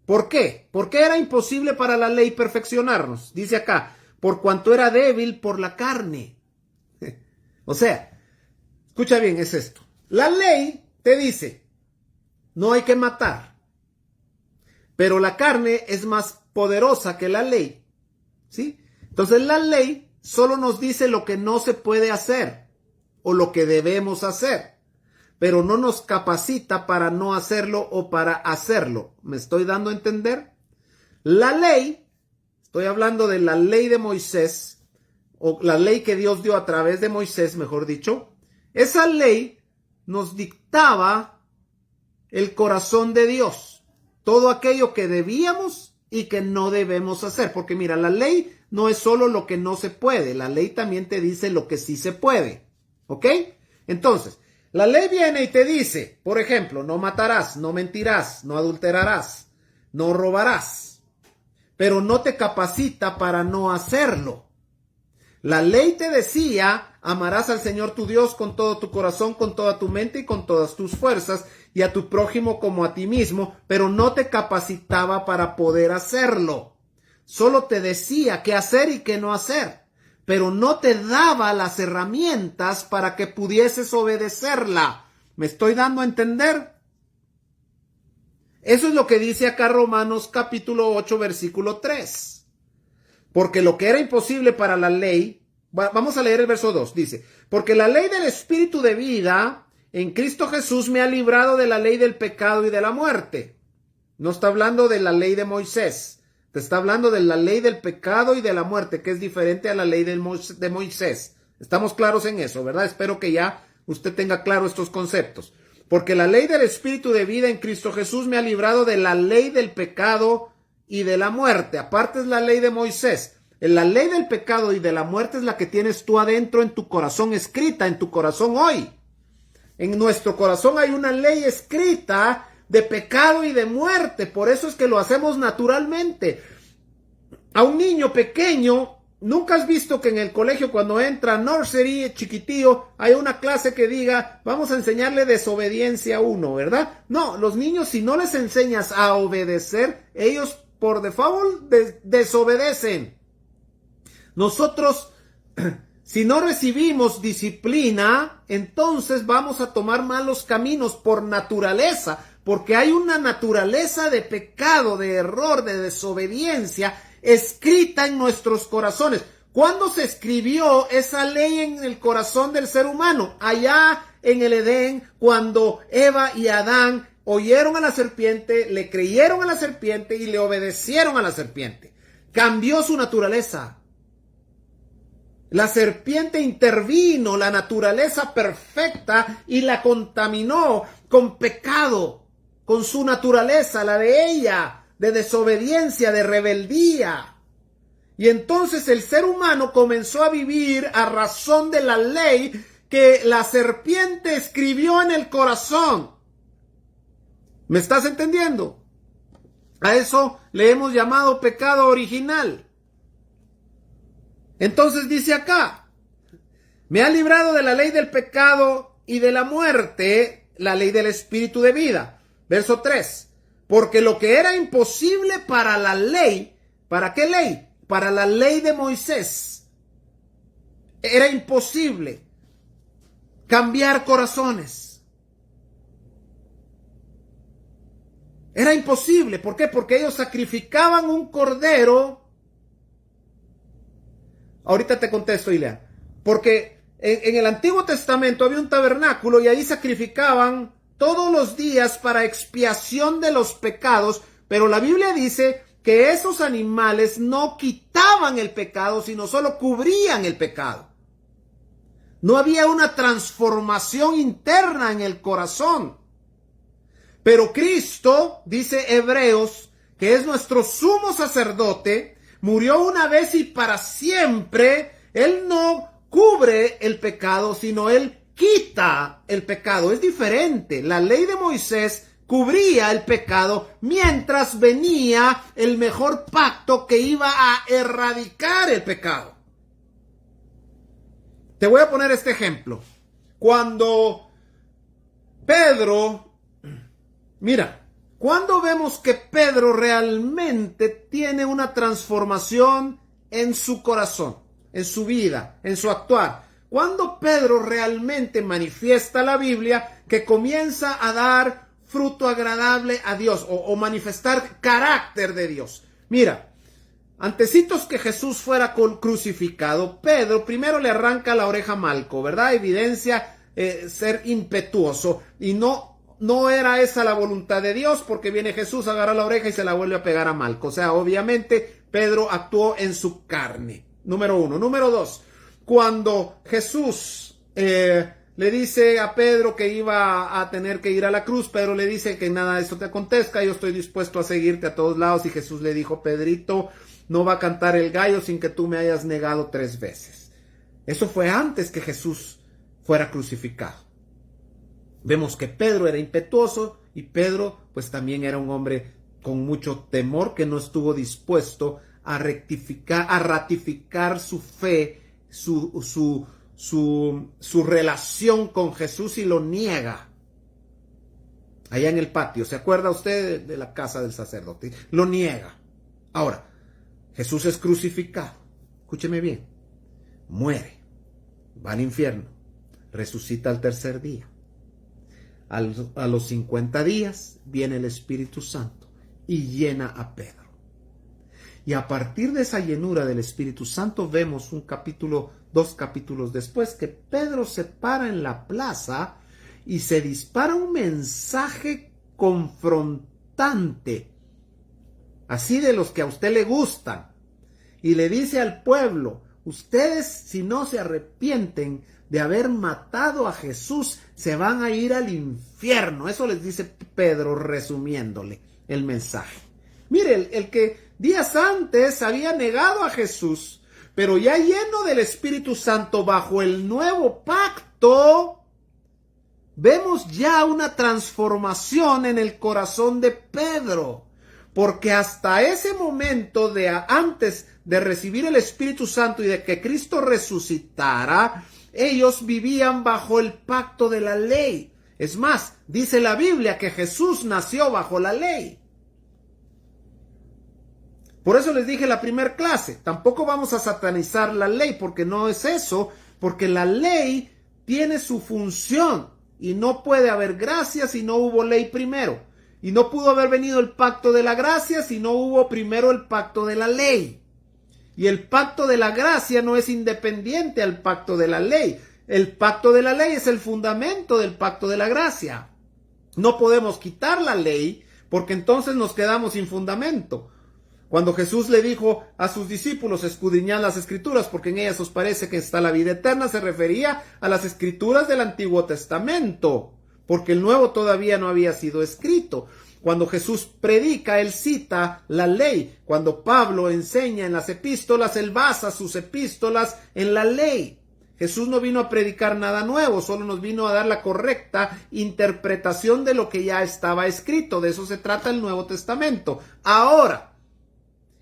¿Por qué? ¿Por qué era imposible para la ley perfeccionarnos? Dice acá, por cuanto era débil por la carne. O sea, escucha bien, es esto. La ley te dice, no hay que matar. Pero la carne es más poderosa que la ley. ¿Sí? Entonces la ley solo nos dice lo que no se puede hacer o lo que debemos hacer, pero no nos capacita para no hacerlo o para hacerlo. ¿Me estoy dando a entender? La ley, estoy hablando de la ley de Moisés, o la ley que Dios dio a través de Moisés, mejor dicho. Esa ley nos dictaba el corazón de Dios, todo aquello que debíamos y que no debemos hacer, porque mira, la ley no es solo lo que no se puede, la ley también te dice lo que sí se puede, ¿ok? Entonces, la ley viene y te dice, por ejemplo, no matarás, no mentirás, no adulterarás, no robarás, pero no te capacita para no hacerlo. La ley te decía, amarás al Señor tu Dios con todo tu corazón, con toda tu mente y con todas tus fuerzas, y a tu prójimo como a ti mismo, pero no te capacitaba para poder hacerlo. Solo te decía qué hacer y qué no hacer, pero no te daba las herramientas para que pudieses obedecerla. ¿Me estoy dando a entender? Eso es lo que dice acá Romanos capítulo 8, versículo 3. Porque lo que era imposible para la ley, vamos a leer el verso 2, dice, porque la ley del Espíritu de vida en Cristo Jesús me ha librado de la ley del pecado y de la muerte. No está hablando de la ley de Moisés, te está hablando de la ley del pecado y de la muerte, que es diferente a la ley de Moisés. Estamos claros en eso, ¿verdad? Espero que ya usted tenga claro estos conceptos. Porque la ley del Espíritu de vida en Cristo Jesús me ha librado de la ley del pecado y de la muerte. Aparte es la ley de Moisés. La ley del pecado y de la muerte es la que tienes tú adentro en tu corazón, escrita en tu corazón hoy. En nuestro corazón hay una ley escrita de pecado y de muerte. Por eso es que lo hacemos naturalmente. A un niño pequeño, nunca has visto que en el colegio cuando entra nursery, chiquitío, hay una clase que diga, vamos a enseñarle desobediencia 1, ¿verdad? No, los niños, si no les enseñas a obedecer, ellos por default desobedecen. Nosotros, si no recibimos disciplina, entonces vamos a tomar malos caminos por naturaleza, porque hay una naturaleza de pecado, de error, de desobediencia escrita en nuestros corazones. ¿Cuándo se escribió esa ley en el corazón del ser humano? Allá en el Edén, cuando Eva y Adán oyeron a la serpiente, le creyeron a la serpiente y le obedecieron a la serpiente. Cambió su naturaleza. La serpiente intervino la naturaleza perfecta y la contaminó con pecado, con su naturaleza, la de ella, de desobediencia, de rebeldía. Y entonces el ser humano comenzó a vivir a razón de la ley que la serpiente escribió en el corazón. ¿Me estás entendiendo? A eso le hemos llamado pecado original. Entonces dice acá, me ha librado de la ley del pecado y de la muerte, la ley del espíritu de vida. Verso 3, porque lo que era imposible para la ley, ¿para qué ley? Para la ley de Moisés. Era imposible cambiar corazones. Era imposible. ¿Por qué? Porque ellos sacrificaban un cordero. Ahorita te contesto, Ileana. Porque en el Antiguo Testamento había un tabernáculo y ahí sacrificaban todos los días para expiación de los pecados, pero la Biblia dice que esos animales no quitaban el pecado, sino solo cubrían el pecado. No había una transformación interna en el corazón. Pero Cristo, dice Hebreos, que es nuestro sumo sacerdote, murió una vez y para siempre. Él no cubre el pecado, sino Él quita el pecado. Es diferente. La ley de Moisés cubría el pecado mientras venía el mejor pacto que iba a erradicar el pecado. Te voy a poner este ejemplo. Cuando Pedro, mira, ¿cuándo vemos que Pedro realmente tiene una transformación en su corazón, en su vida, en su actuar? ¿Cuándo Pedro realmente manifiesta la Biblia que comienza a dar fruto agradable a Dios o manifestar carácter de Dios? Mira, antecitos que Jesús fuera crucificado, Pedro primero le arranca la oreja a Malco, ¿verdad? Evidencia ser impetuoso y no era esa la voluntad de Dios, porque viene Jesús, agarra la oreja y se la vuelve a pegar a Malco. O sea, obviamente Pedro actuó en su carne. Número 1. Número 2. Cuando Jesús le dice a Pedro que iba a tener que ir a la cruz, Pedro le dice que nada de eso te acontezca, yo estoy dispuesto a seguirte a todos lados. Y Jesús le dijo, Pedrito, no va a cantar el gallo sin que tú me hayas negado 3 veces. Eso fue antes que Jesús fuera crucificado. Vemos que Pedro era impetuoso y Pedro pues también era un hombre con mucho temor que no estuvo dispuesto a rectificar, a ratificar su fe, su relación con Jesús, y lo niega. Allá en el patio, ¿se acuerda usted de la casa del sacerdote? Lo niega. Ahora, Jesús es crucificado. Escúcheme bien. Muere. Va al infierno. Resucita al tercer día. A los 50 días viene el Espíritu Santo y llena a Pedro. Y a partir de esa llenura del Espíritu Santo vemos 2 capítulos después, que Pedro se para en la plaza y se dispara un mensaje confrontante, así de los que a usted le gustan, y le dice al pueblo, ustedes, si no se arrepienten de haber matado a Jesús, se van a ir al infierno. Eso les dice Pedro resumiéndole el mensaje. Mire, el que días antes había negado a Jesús, pero ya lleno del Espíritu Santo bajo el nuevo pacto, vemos ya una transformación en el corazón de Pedro. Porque hasta ese momento de antes de recibir el Espíritu Santo y de que Cristo resucitara, ellos vivían bajo el pacto de la ley. Es más, dice la Biblia que Jesús nació bajo la ley. Por eso les dije en la primera clase, tampoco vamos a satanizar la ley, porque no es eso, porque la ley tiene su función y no puede haber gracia si no hubo ley primero. Y no pudo haber venido el pacto de la gracia si no hubo primero el pacto de la ley. Y el pacto de la gracia no es independiente al pacto de la ley. El pacto de la ley es el fundamento del pacto de la gracia. No podemos quitar la ley porque entonces nos quedamos sin fundamento. Cuando Jesús le dijo a sus discípulos, escudriñad las escrituras porque en ellas os parece que está la vida eterna, se refería a las escrituras del Antiguo Testamento, porque el Nuevo todavía no había sido escrito. Cuando Jesús predica, él cita la ley. Cuando Pablo enseña en las epístolas, él basa sus epístolas en la ley. Jesús no vino a predicar nada nuevo, solo nos vino a dar la correcta interpretación de lo que ya estaba escrito. De eso se trata el Nuevo Testamento. Ahora,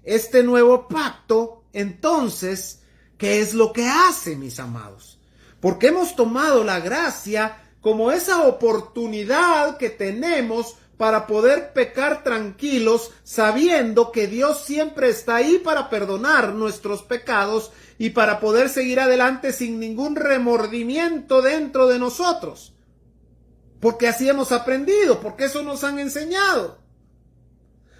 este nuevo pacto, entonces, ¿qué es lo que hace, mis amados? Porque hemos tomado la gracia como esa oportunidad que tenemos para poder pecar tranquilos, sabiendo que Dios siempre está ahí para perdonar nuestros pecados y para poder seguir adelante sin ningún remordimiento dentro de nosotros. Porque así hemos aprendido, porque eso nos han enseñado.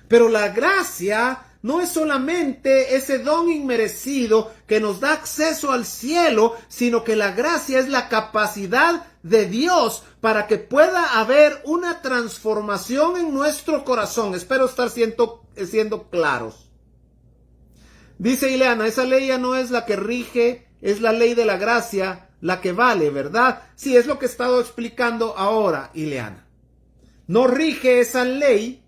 Pero la gracia no es solamente ese don inmerecido que nos da acceso al cielo, sino que la gracia es la capacidad de Dios para que pueda haber una transformación en nuestro corazón. Espero estar siendo claros. Dice Ileana, esa ley ya no es la que rige, es la ley de la gracia la que vale, ¿verdad? Sí, es lo que he estado explicando ahora, Ileana. No rige esa ley,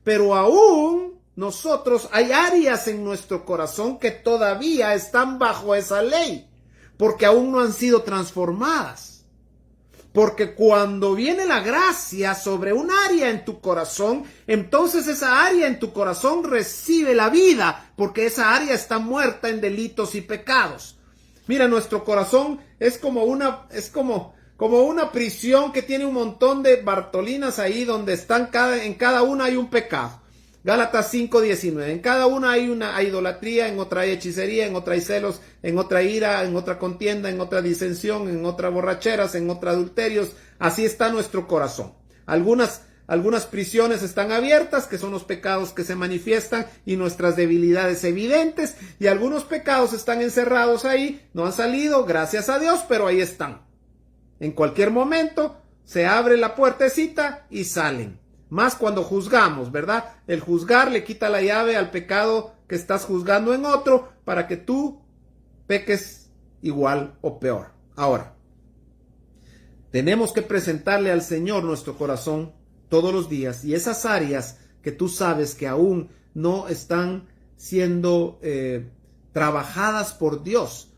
pero aún nosotros hay áreas en nuestro corazón que todavía están bajo esa ley, porque aún no han sido transformadas. Porque cuando viene la gracia sobre un área en tu corazón, entonces esa área en tu corazón recibe la vida, porque esa área está muerta en delitos y pecados. Mira, nuestro corazón es como una prisión que tiene un montón de bartolinas ahí donde están en cada una hay un pecado. Gálatas 5:19. En cada una hay idolatría, en otra hay hechicería, en otra hay celos, en otra ira, en otra contienda, en otra disensión, en otra borracheras, en otra adulterios. Así está nuestro corazón. Algunas prisiones están abiertas, que son los pecados que se manifiestan y nuestras debilidades evidentes, y algunos pecados están encerrados ahí, no han salido, gracias a Dios, pero ahí están. En cualquier momento se abre la puertecita y salen. Más cuando juzgamos, ¿verdad? El juzgar le quita la llave al pecado que estás juzgando en otro para que tú peques igual o peor. Ahora, tenemos que presentarle al Señor nuestro corazón todos los días, y esas áreas que tú sabes que aún no están siendo trabajadas por Dios,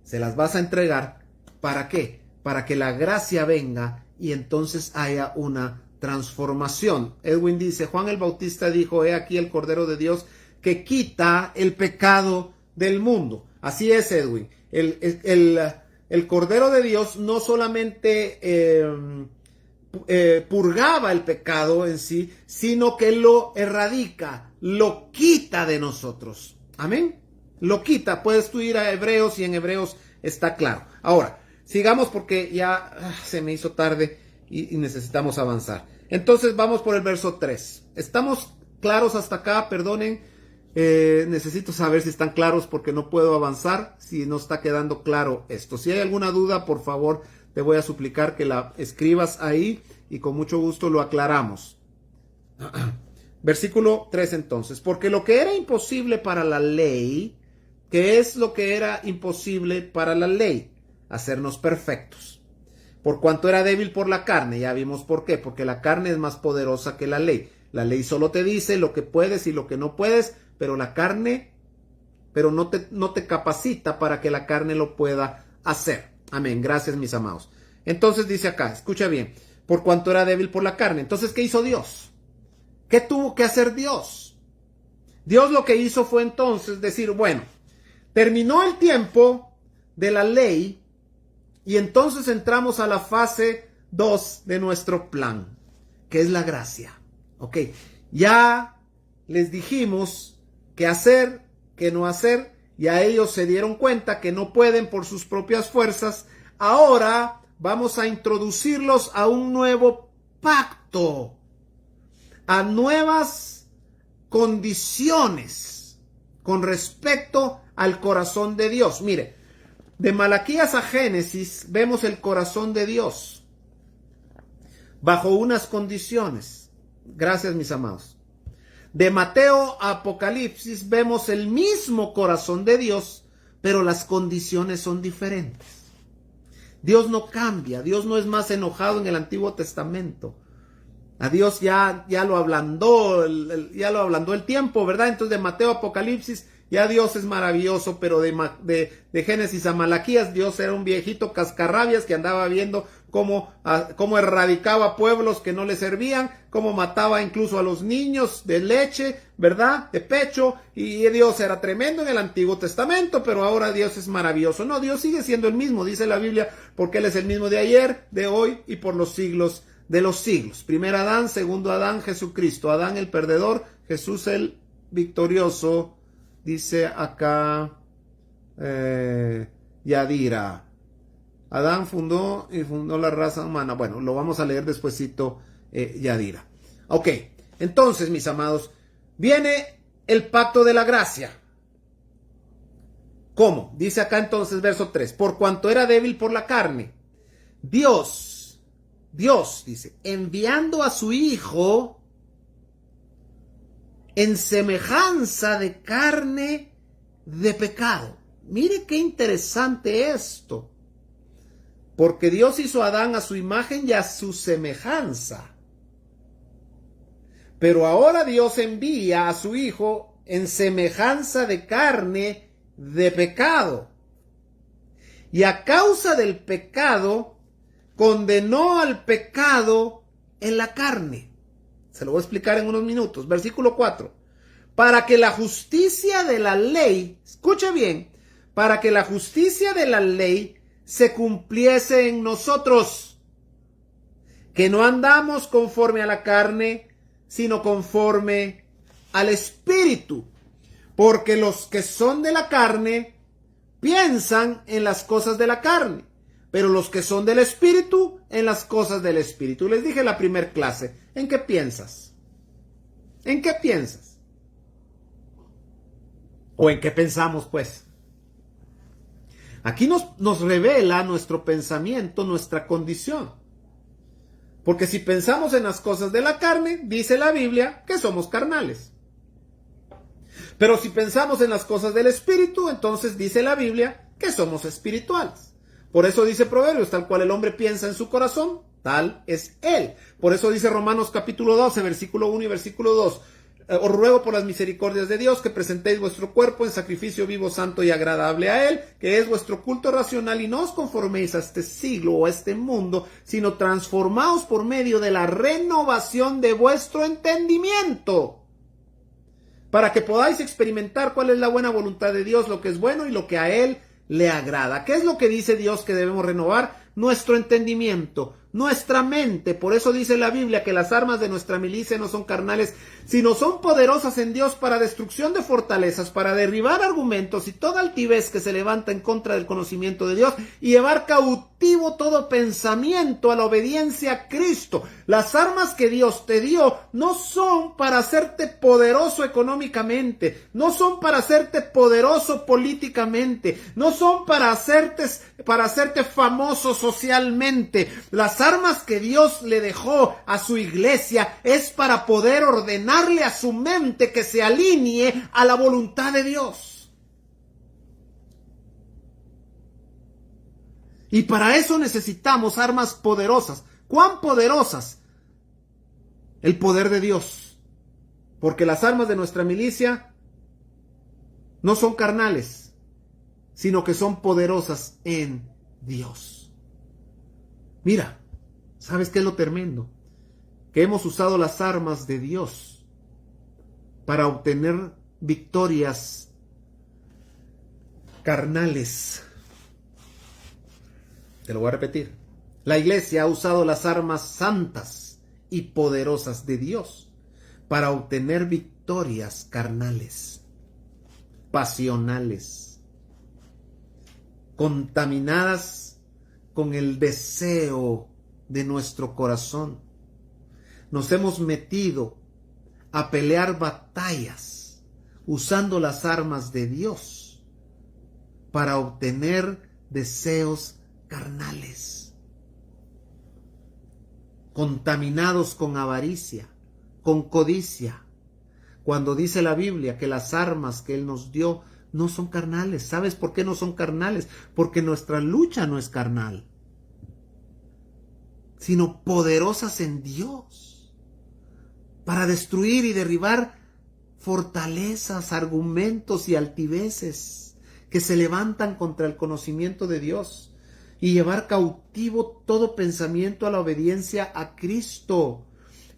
se las vas a entregar. ¿Para qué? Para que la gracia venga y entonces haya una transformación. Edwin dice, Juan el Bautista dijo, he aquí el Cordero de Dios que quita el pecado del mundo. Así es, Edwin. El Cordero de Dios no solamente purgaba el pecado en sí, sino que lo erradica, lo quita de nosotros. Amén. Lo quita. Puedes tú ir a Hebreos y en Hebreos está claro. Ahora, sigamos porque ya se me hizo tarde y necesitamos avanzar. Entonces vamos por el verso 3. ¿Estamos claros hasta acá? Perdonen, necesito saber si están claros porque no puedo avanzar si no está quedando claro esto. Si hay alguna duda, por favor, te voy a suplicar que la escribas ahí y con mucho gusto lo aclaramos. Versículo 3 entonces. Porque lo que era imposible para la ley, ¿Qué es lo que era imposible para la ley? Hacernos perfectos. Por cuanto era débil por la carne, ya vimos por qué, porque la carne es más poderosa que la ley. La ley solo te dice lo que puedes y lo que no puedes, pero la carne, no te capacita para que la carne lo pueda hacer. Amén, gracias mis amados. Entonces dice acá, escucha bien, por cuanto era débil por la carne. Entonces, ¿qué hizo Dios? ¿Qué tuvo que hacer Dios? Dios lo que hizo fue entonces decir, bueno, terminó el tiempo de la ley y entonces entramos a la fase 2 de nuestro plan, que es la gracia. Ok, ya les dijimos qué hacer, qué no hacer, y a ellos se dieron cuenta que no pueden por sus propias fuerzas. Ahora vamos a introducirlos a un nuevo pacto, a nuevas condiciones con respecto al corazón de Dios. Mire, de Malaquías a Génesis vemos el corazón de Dios bajo unas condiciones. Gracias, mis amados. De Mateo a Apocalipsis vemos el mismo corazón de Dios, pero las condiciones son diferentes. Dios no cambia, Dios no es más enojado en el Antiguo Testamento. A Dios ya lo ablandó, el tiempo, ¿verdad? Entonces de Mateo a Apocalipsis ya Dios es maravilloso, pero de Génesis a Malaquías Dios era un viejito cascarrabias que andaba viendo cómo erradicaba pueblos que no le servían, cómo mataba incluso a los niños de leche, ¿verdad? De pecho, y Dios era tremendo en el Antiguo Testamento, pero ahora Dios es maravilloso. No, Dios sigue siendo el mismo, dice la Biblia, porque Él es el mismo de ayer, de hoy y por los siglos de los siglos. Primer Adán, segundo Adán, Jesucristo. Adán el perdedor, Jesús el victorioso, dice acá Yadira. Adán fundó la raza humana. Bueno, lo vamos a leer despuesito, Yadira. Ok, entonces, mis amados, viene el pacto de la gracia. ¿Cómo? Dice acá entonces, verso 3. Por cuanto era débil por la carne, Dios, dice, enviando a su Hijo en semejanza de carne de pecado. Mire qué interesante esto. Porque Dios hizo a Adán a su imagen y a su semejanza. Pero ahora Dios envía a su Hijo en semejanza de carne de pecado. Y a causa del pecado, condenó al pecado en la carne. Se lo voy a explicar en unos minutos. Versículo 4. Para que la justicia de la ley, escuche bien, para que la justicia de la ley se cumpliese en nosotros, que no andamos conforme a la carne, sino conforme al Espíritu. Porque los que son de la carne piensan en las cosas de la carne, pero los que son del Espíritu, en las cosas del Espíritu. Les dije en la primera clase, ¿en qué piensas? ¿En qué piensas? ¿O en qué pensamos, pues? Aquí nos revela nuestro pensamiento, nuestra condición. Porque si pensamos en las cosas de la carne, dice la Biblia que somos carnales. Pero si pensamos en las cosas del Espíritu, entonces dice la Biblia que somos espirituales. Por eso dice Proverbios, tal cual el hombre piensa en su corazón, tal es él. Por eso dice Romanos capítulo 12, versículo 1 y versículo 2. Os ruego por las misericordias de Dios que presentéis vuestro cuerpo en sacrificio vivo, santo y agradable a Él, que es vuestro culto racional, y no os conforméis a este siglo o a este mundo, sino transformaos por medio de la renovación de vuestro entendimiento, para que podáis experimentar cuál es la buena voluntad de Dios, lo que es bueno y lo que a Él le agrada. ¿Qué es lo que dice Dios que debemos renovar? Nuestro entendimiento, nuestra mente. Por eso dice la Biblia que las armas de nuestra milicia no son carnales, sino son poderosas en Dios para destrucción de fortalezas, para derribar argumentos y toda altivez que se levanta en contra del conocimiento de Dios, y llevar cautivo todo pensamiento a la obediencia a Cristo. Las armas que Dios te dio no son para hacerte poderoso económicamente, no son para hacerte poderoso políticamente, no son para hacerte famoso socialmente. Las armas que Dios le dejó a su iglesia es para poder ordenarle a su mente que se alinee a la voluntad de Dios. Y para eso necesitamos armas poderosas. ¿Cuán poderosas? El poder de Dios. Porque las armas de nuestra milicia no son carnales, sino que son poderosas en Dios. Mira, ¿sabes qué es lo tremendo? Que hemos usado las armas de Dios para obtener victorias carnales. Te lo voy a repetir. La iglesia ha usado las armas santas y poderosas de Dios para obtener victorias carnales, pasionales, contaminadas con el deseo de nuestro corazón. Nos hemos metido a pelear batallas usando las armas de Dios para obtener deseos carnales, contaminados con avaricia, con codicia, cuando dice la Biblia que las armas que Él nos dio no son carnales. ¿Sabes por qué no son carnales? Porque nuestra lucha no es carnal, sino poderosas en Dios, para destruir y derribar fortalezas, argumentos y altiveces que se levantan contra el conocimiento de Dios, y llevar cautivo todo pensamiento a la obediencia a Cristo.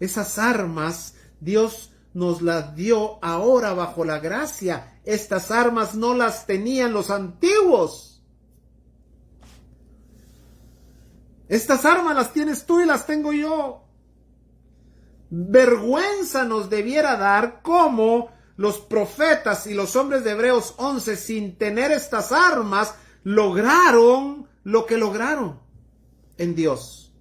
Esas armas Dios nos las dio ahora bajo la gracia. Estas armas no las tenían los antiguos. Estas armas las tienes tú y las tengo yo. Vergüenza nos debiera dar como los profetas y los hombres de Hebreos 11, sin tener estas armas, lograron lo que lograron en Dios.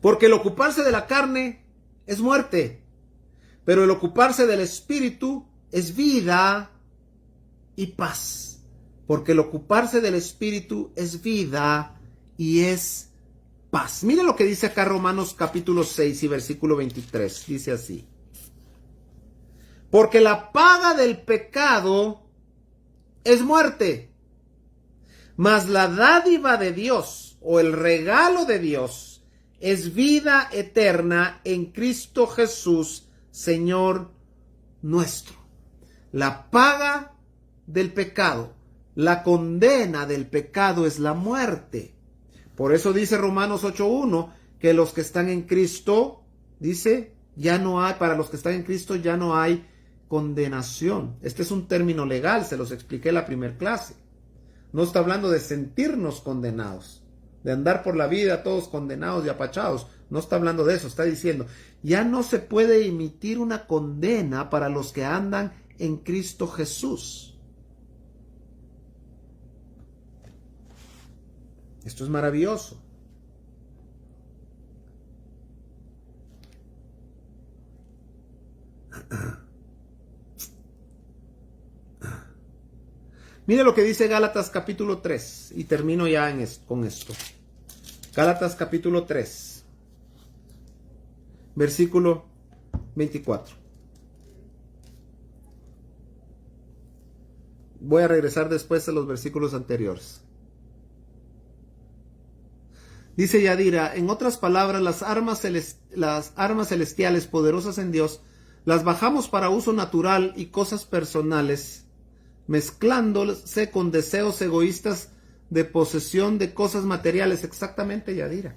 Porque el ocuparse de la carne es muerte, pero el ocuparse del espíritu es vida y paz. Porque el ocuparse del espíritu es vida y es paz. Mire lo que dice acá Romanos capítulo 6 y versículo 23. Dice así: porque la paga del pecado es muerte, mas la dádiva de Dios, o el regalo de Dios, es vida eterna en Cristo Jesús, Señor nuestro. La paga del pecado, la condena del pecado es la muerte. Por eso dice Romanos 8:1 que los que están en Cristo, dice, ya no hay, para los que están en Cristo ya no hay condenación. Este es un término legal, se los expliqué en la primera clase. No está hablando de sentirnos condenados, de andar por la vida todos condenados y apachados. No está hablando de eso, está diciendo, ya no se puede emitir una condena para los que andan en Cristo Jesús. Esto es maravilloso. Mire lo que dice Gálatas capítulo 3, y termino ya con esto. Gálatas capítulo 3, versículo 24. Voy a regresar después a los versículos anteriores. Dice Yadira, en otras palabras, las armas celestiales poderosas en Dios, las bajamos para uso natural y cosas personales, mezclándose con deseos egoístas de posesión de cosas materiales. Exactamente, Yadira.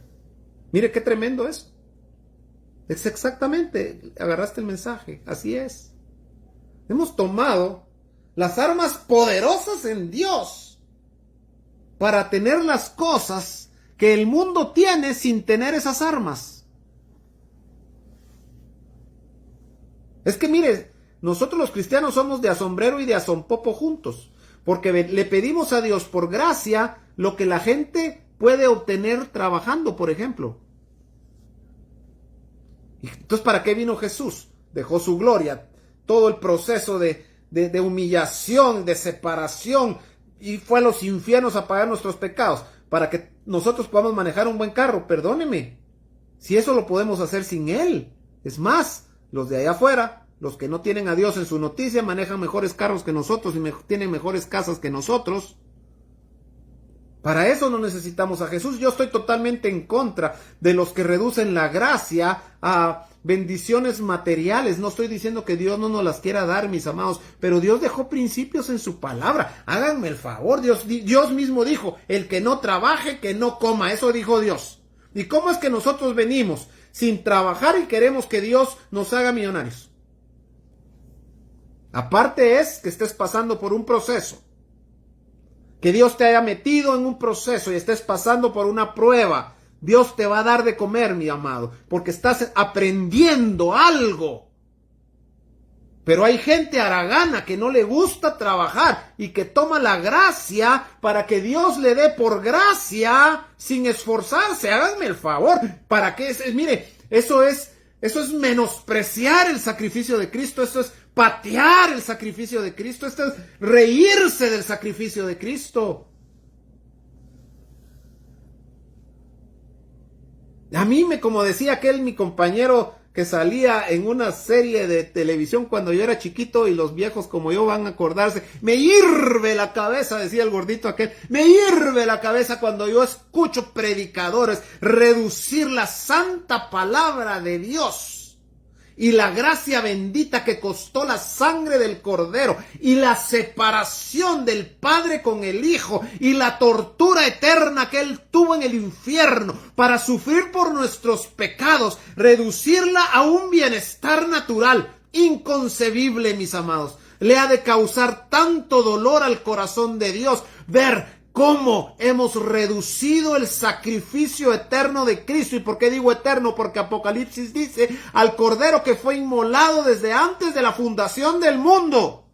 Mire qué tremendo es. Es exactamente, agarraste el mensaje, así es. Hemos tomado las armas poderosas en Dios para tener las cosas que el mundo tiene sin tener esas armas. Es que mire, nosotros los cristianos somos de asombrero y de asompopo juntos, porque le pedimos a Dios por gracia lo que la gente puede obtener trabajando, por ejemplo. Entonces, ¿para qué vino Jesús? Dejó su gloria, todo el proceso de humillación, de separación, y fue a los infiernos a pagar nuestros pecados, para que nosotros podamos manejar un buen carro. Perdóneme, si eso lo podemos hacer sin Él. Es más, los de allá afuera los que no tienen a Dios en su noticia manejan mejores carros que nosotros y tienen mejores casas que nosotros. Para eso no necesitamos a Jesús. Yo estoy totalmente en contra de los que reducen la gracia a bendiciones materiales. No estoy diciendo que Dios no nos las quiera dar, mis amados, pero Dios dejó principios en su palabra. Háganme el favor, Dios mismo dijo, el que no trabaje, que no coma. Eso dijo Dios. ¿Y cómo es que nosotros venimos sin trabajar y queremos que Dios nos haga millonarios? Aparte es que estés pasando por un proceso. Que Dios te haya metido en un proceso y estés pasando por una prueba. Dios te va a dar de comer, mi amado, porque estás aprendiendo algo. Pero hay gente haragana que no le gusta trabajar y que toma la gracia para que Dios le dé por gracia sin esforzarse. Háganme el favor. ¿Para qué? Mire, eso es menospreciar el sacrificio de Cristo. Eso es patear el sacrificio de Cristo. Esto es reírse del sacrificio de Cristo. A mí, como decía mi compañero que salía en una serie de televisión cuando yo era chiquito, y los viejos como yo van a acordarse, me hierve la cabeza, decía el gordito aquel, me hierve la cabeza cuando yo escucho predicadores reducir la santa palabra de Dios y la gracia bendita que costó la sangre del Cordero y la separación del Padre con el Hijo y la tortura eterna que Él tuvo en el infierno para sufrir por nuestros pecados, reducirla a un bienestar natural, inconcebible, mis amados. Le ha de causar tanto dolor al corazón de Dios ver cómo hemos reducido el sacrificio eterno de Cristo. ¿Y por qué digo eterno? Porque Apocalipsis dice al Cordero que fue inmolado desde antes de la fundación del mundo.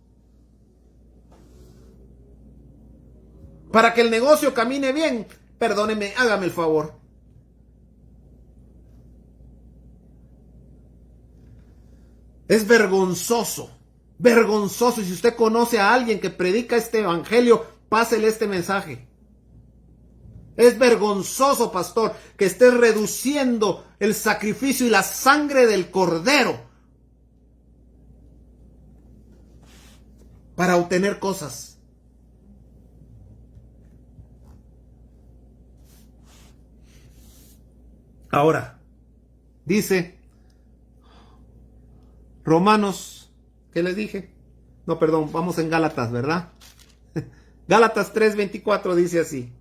Para que el negocio camine bien, perdóneme, hágame el favor. Es vergonzoso, vergonzoso. Y si usted conoce a alguien que predica este evangelio, pásele este mensaje. Es vergonzoso, pastor, que estés reduciendo el sacrificio y la sangre del Cordero para obtener cosas. Ahora, dice Romanos, ¿qué les dije? No, perdón, vamos en Gálatas, ¿verdad? Gálatas 3:24 dice así: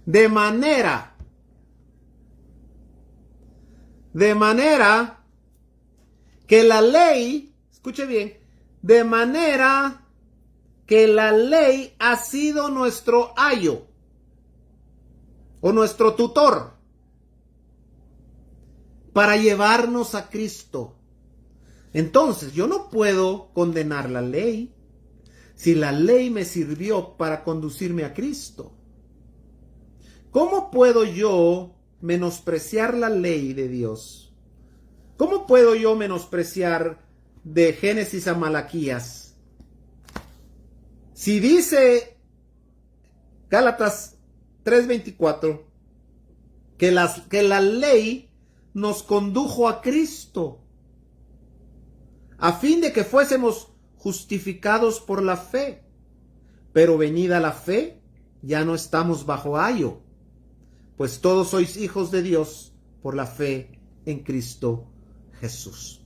de manera que la ley, escuche bien, de manera que la ley ha sido nuestro ayo o nuestro tutor para llevarnos a Cristo. Entonces, yo no puedo condenar la ley si la ley me sirvió para conducirme a Cristo. ¿Cómo puedo yo menospreciar la ley de Dios? ¿Cómo puedo yo menospreciar de Génesis a Malaquías? Si dice Gálatas 3:24 que la ley nos condujo a Cristo a fin de que fuésemos justificados por la fe, pero venida la fe, ya no estamos bajo ayo, pues todos sois hijos de Dios por la fe en Cristo Jesús.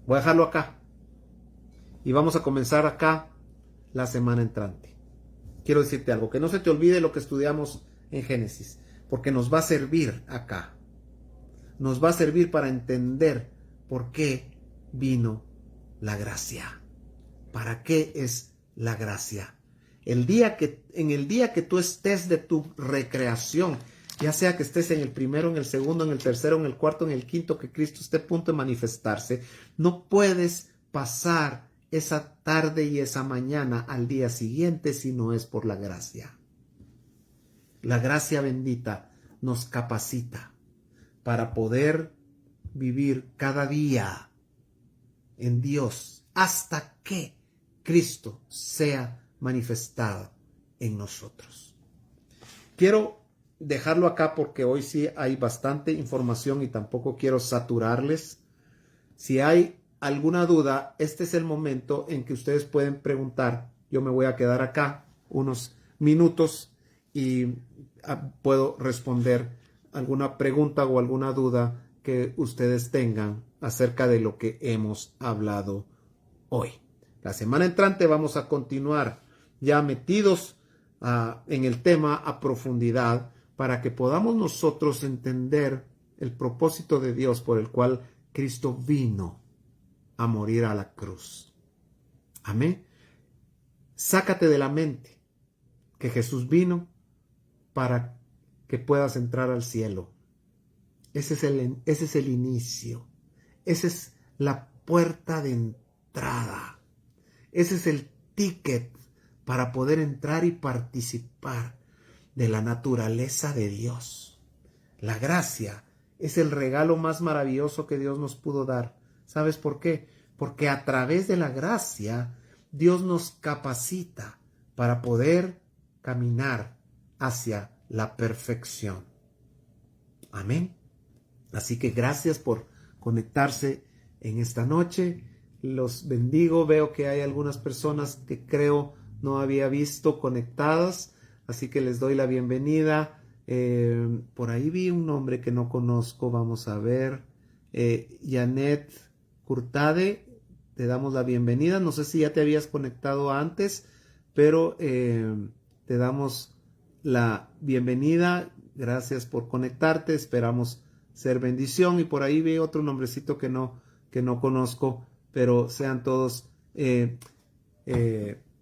Voy a dejarlo acá y vamos a comenzar acá la semana entrante. Quiero decirte algo, que no se te olvide lo que estudiamos en Génesis, porque nos va a servir acá, nos va a servir para entender por qué vino la gracia. ¿Para qué es la gracia? En el día que tú estés de tu recreación, ya sea que estés en el primero, en el segundo, en el tercero, en el cuarto, en el quinto, que Cristo esté a punto de manifestarse, no puedes pasar esa tarde y esa mañana al día siguiente si no es por la gracia. La gracia bendita nos capacita para poder vivir cada día en Dios hasta que Cristo sea manifestado en nosotros. Quiero dejarlo acá porque hoy sí hay bastante información y tampoco quiero saturarles. Si hay alguna duda, este es el momento en que ustedes pueden preguntar. Yo me voy a quedar acá unos minutos y puedo responder alguna pregunta o alguna duda que ustedes tengan acerca de lo que hemos hablado hoy. La semana entrante vamos a continuar ya metidos en el tema a profundidad para que podamos nosotros entender el propósito de Dios por el cual Cristo vino a morir a la cruz. Amén. Sácate de la mente que Jesús vino para que puedas entrar al cielo. Ese es el inicio. Esa es la puerta de entrada. Ese es el ticket para poder entrar y participar de la naturaleza de Dios. La gracia es el regalo más maravilloso que Dios nos pudo dar. ¿Sabes por qué? Porque a través de la gracia Dios nos capacita para poder caminar hacia la perfección. Amén. Así que gracias por conectarse en esta noche. Los bendigo. Veo que hay algunas personas que creo no había visto conectadas, así que les doy la bienvenida. Por ahí vi un nombre que no conozco. Vamos a ver. Janet Curtade, te damos la bienvenida. No sé si ya te habías conectado antes, pero te damos la bienvenida. Gracias por conectarte. Esperamos ser bendición. Y por ahí vi otro nombrecito que no conozco, pero sean todos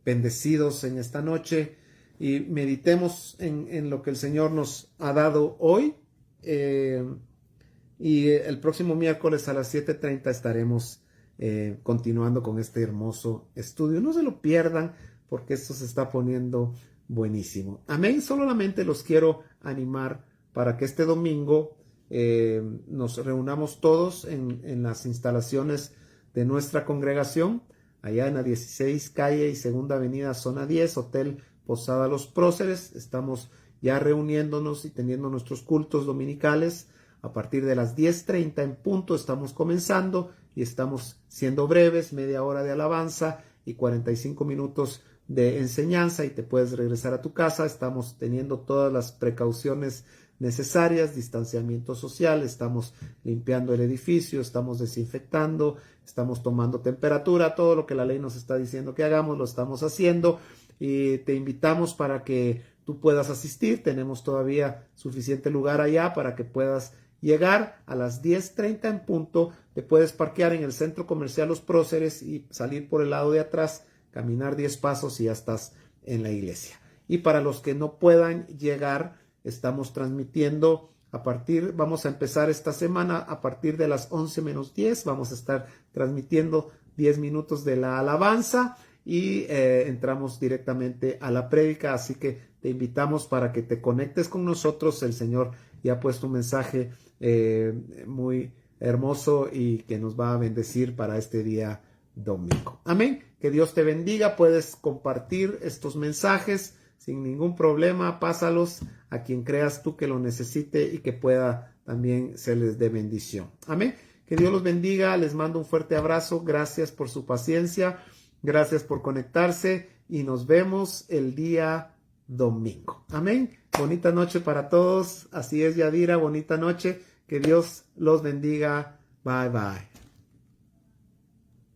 bendecidos en esta noche y meditemos en lo que el Señor nos ha dado hoy. Y el próximo miércoles a las 7:30 estaremos continuando con este hermoso estudio. No se lo pierdan porque esto se está poniendo buenísimo. Amén. Solamente los quiero animar para que este domingo nos reunamos todos en las instalaciones de nuestra congregación, allá en la 16 calle y segunda avenida, zona 10, Hotel Posada Los Próceres. Estamos ya reuniéndonos y teniendo nuestros cultos dominicales. A partir de las 10:30 en punto estamos comenzando y estamos siendo breves, media hora de alabanza y 45 minutos de enseñanza y te puedes regresar a tu casa. Estamos teniendo todas las precauciones necesarias, distanciamiento social, estamos limpiando el edificio, estamos desinfectando, estamos tomando temperatura, todo lo que la ley nos está diciendo que hagamos lo estamos haciendo y te invitamos para que tú puedas asistir. Tenemos todavía suficiente lugar allá para que puedas llegar a las 10:30 en punto. Te puedes parquear en el centro comercial Los Próceres y salir por el lado de atrás, caminar 10 pasos y ya estás en la iglesia. Y para los que no puedan llegar, estamos transmitiendo vamos a empezar esta semana a partir de las 11:10, vamos a estar transmitiendo 10 minutos de la alabanza y entramos directamente a la prédica, así que te invitamos para que te conectes con nosotros. El Señor ya ha puesto un mensaje muy hermoso y que nos va a bendecir para este día domingo. Amén. Que Dios te bendiga. Puedes compartir estos mensajes sin ningún problema. Pásalos a quien creas tú que lo necesite y que pueda también serles de bendición. Amén. Que Dios los bendiga. Les mando un fuerte abrazo. Gracias por su paciencia. Gracias por conectarse y nos vemos el día domingo. Amén. Bonita noche para todos. Así es, Yadira. Bonita noche. Que Dios los bendiga. Bye, bye.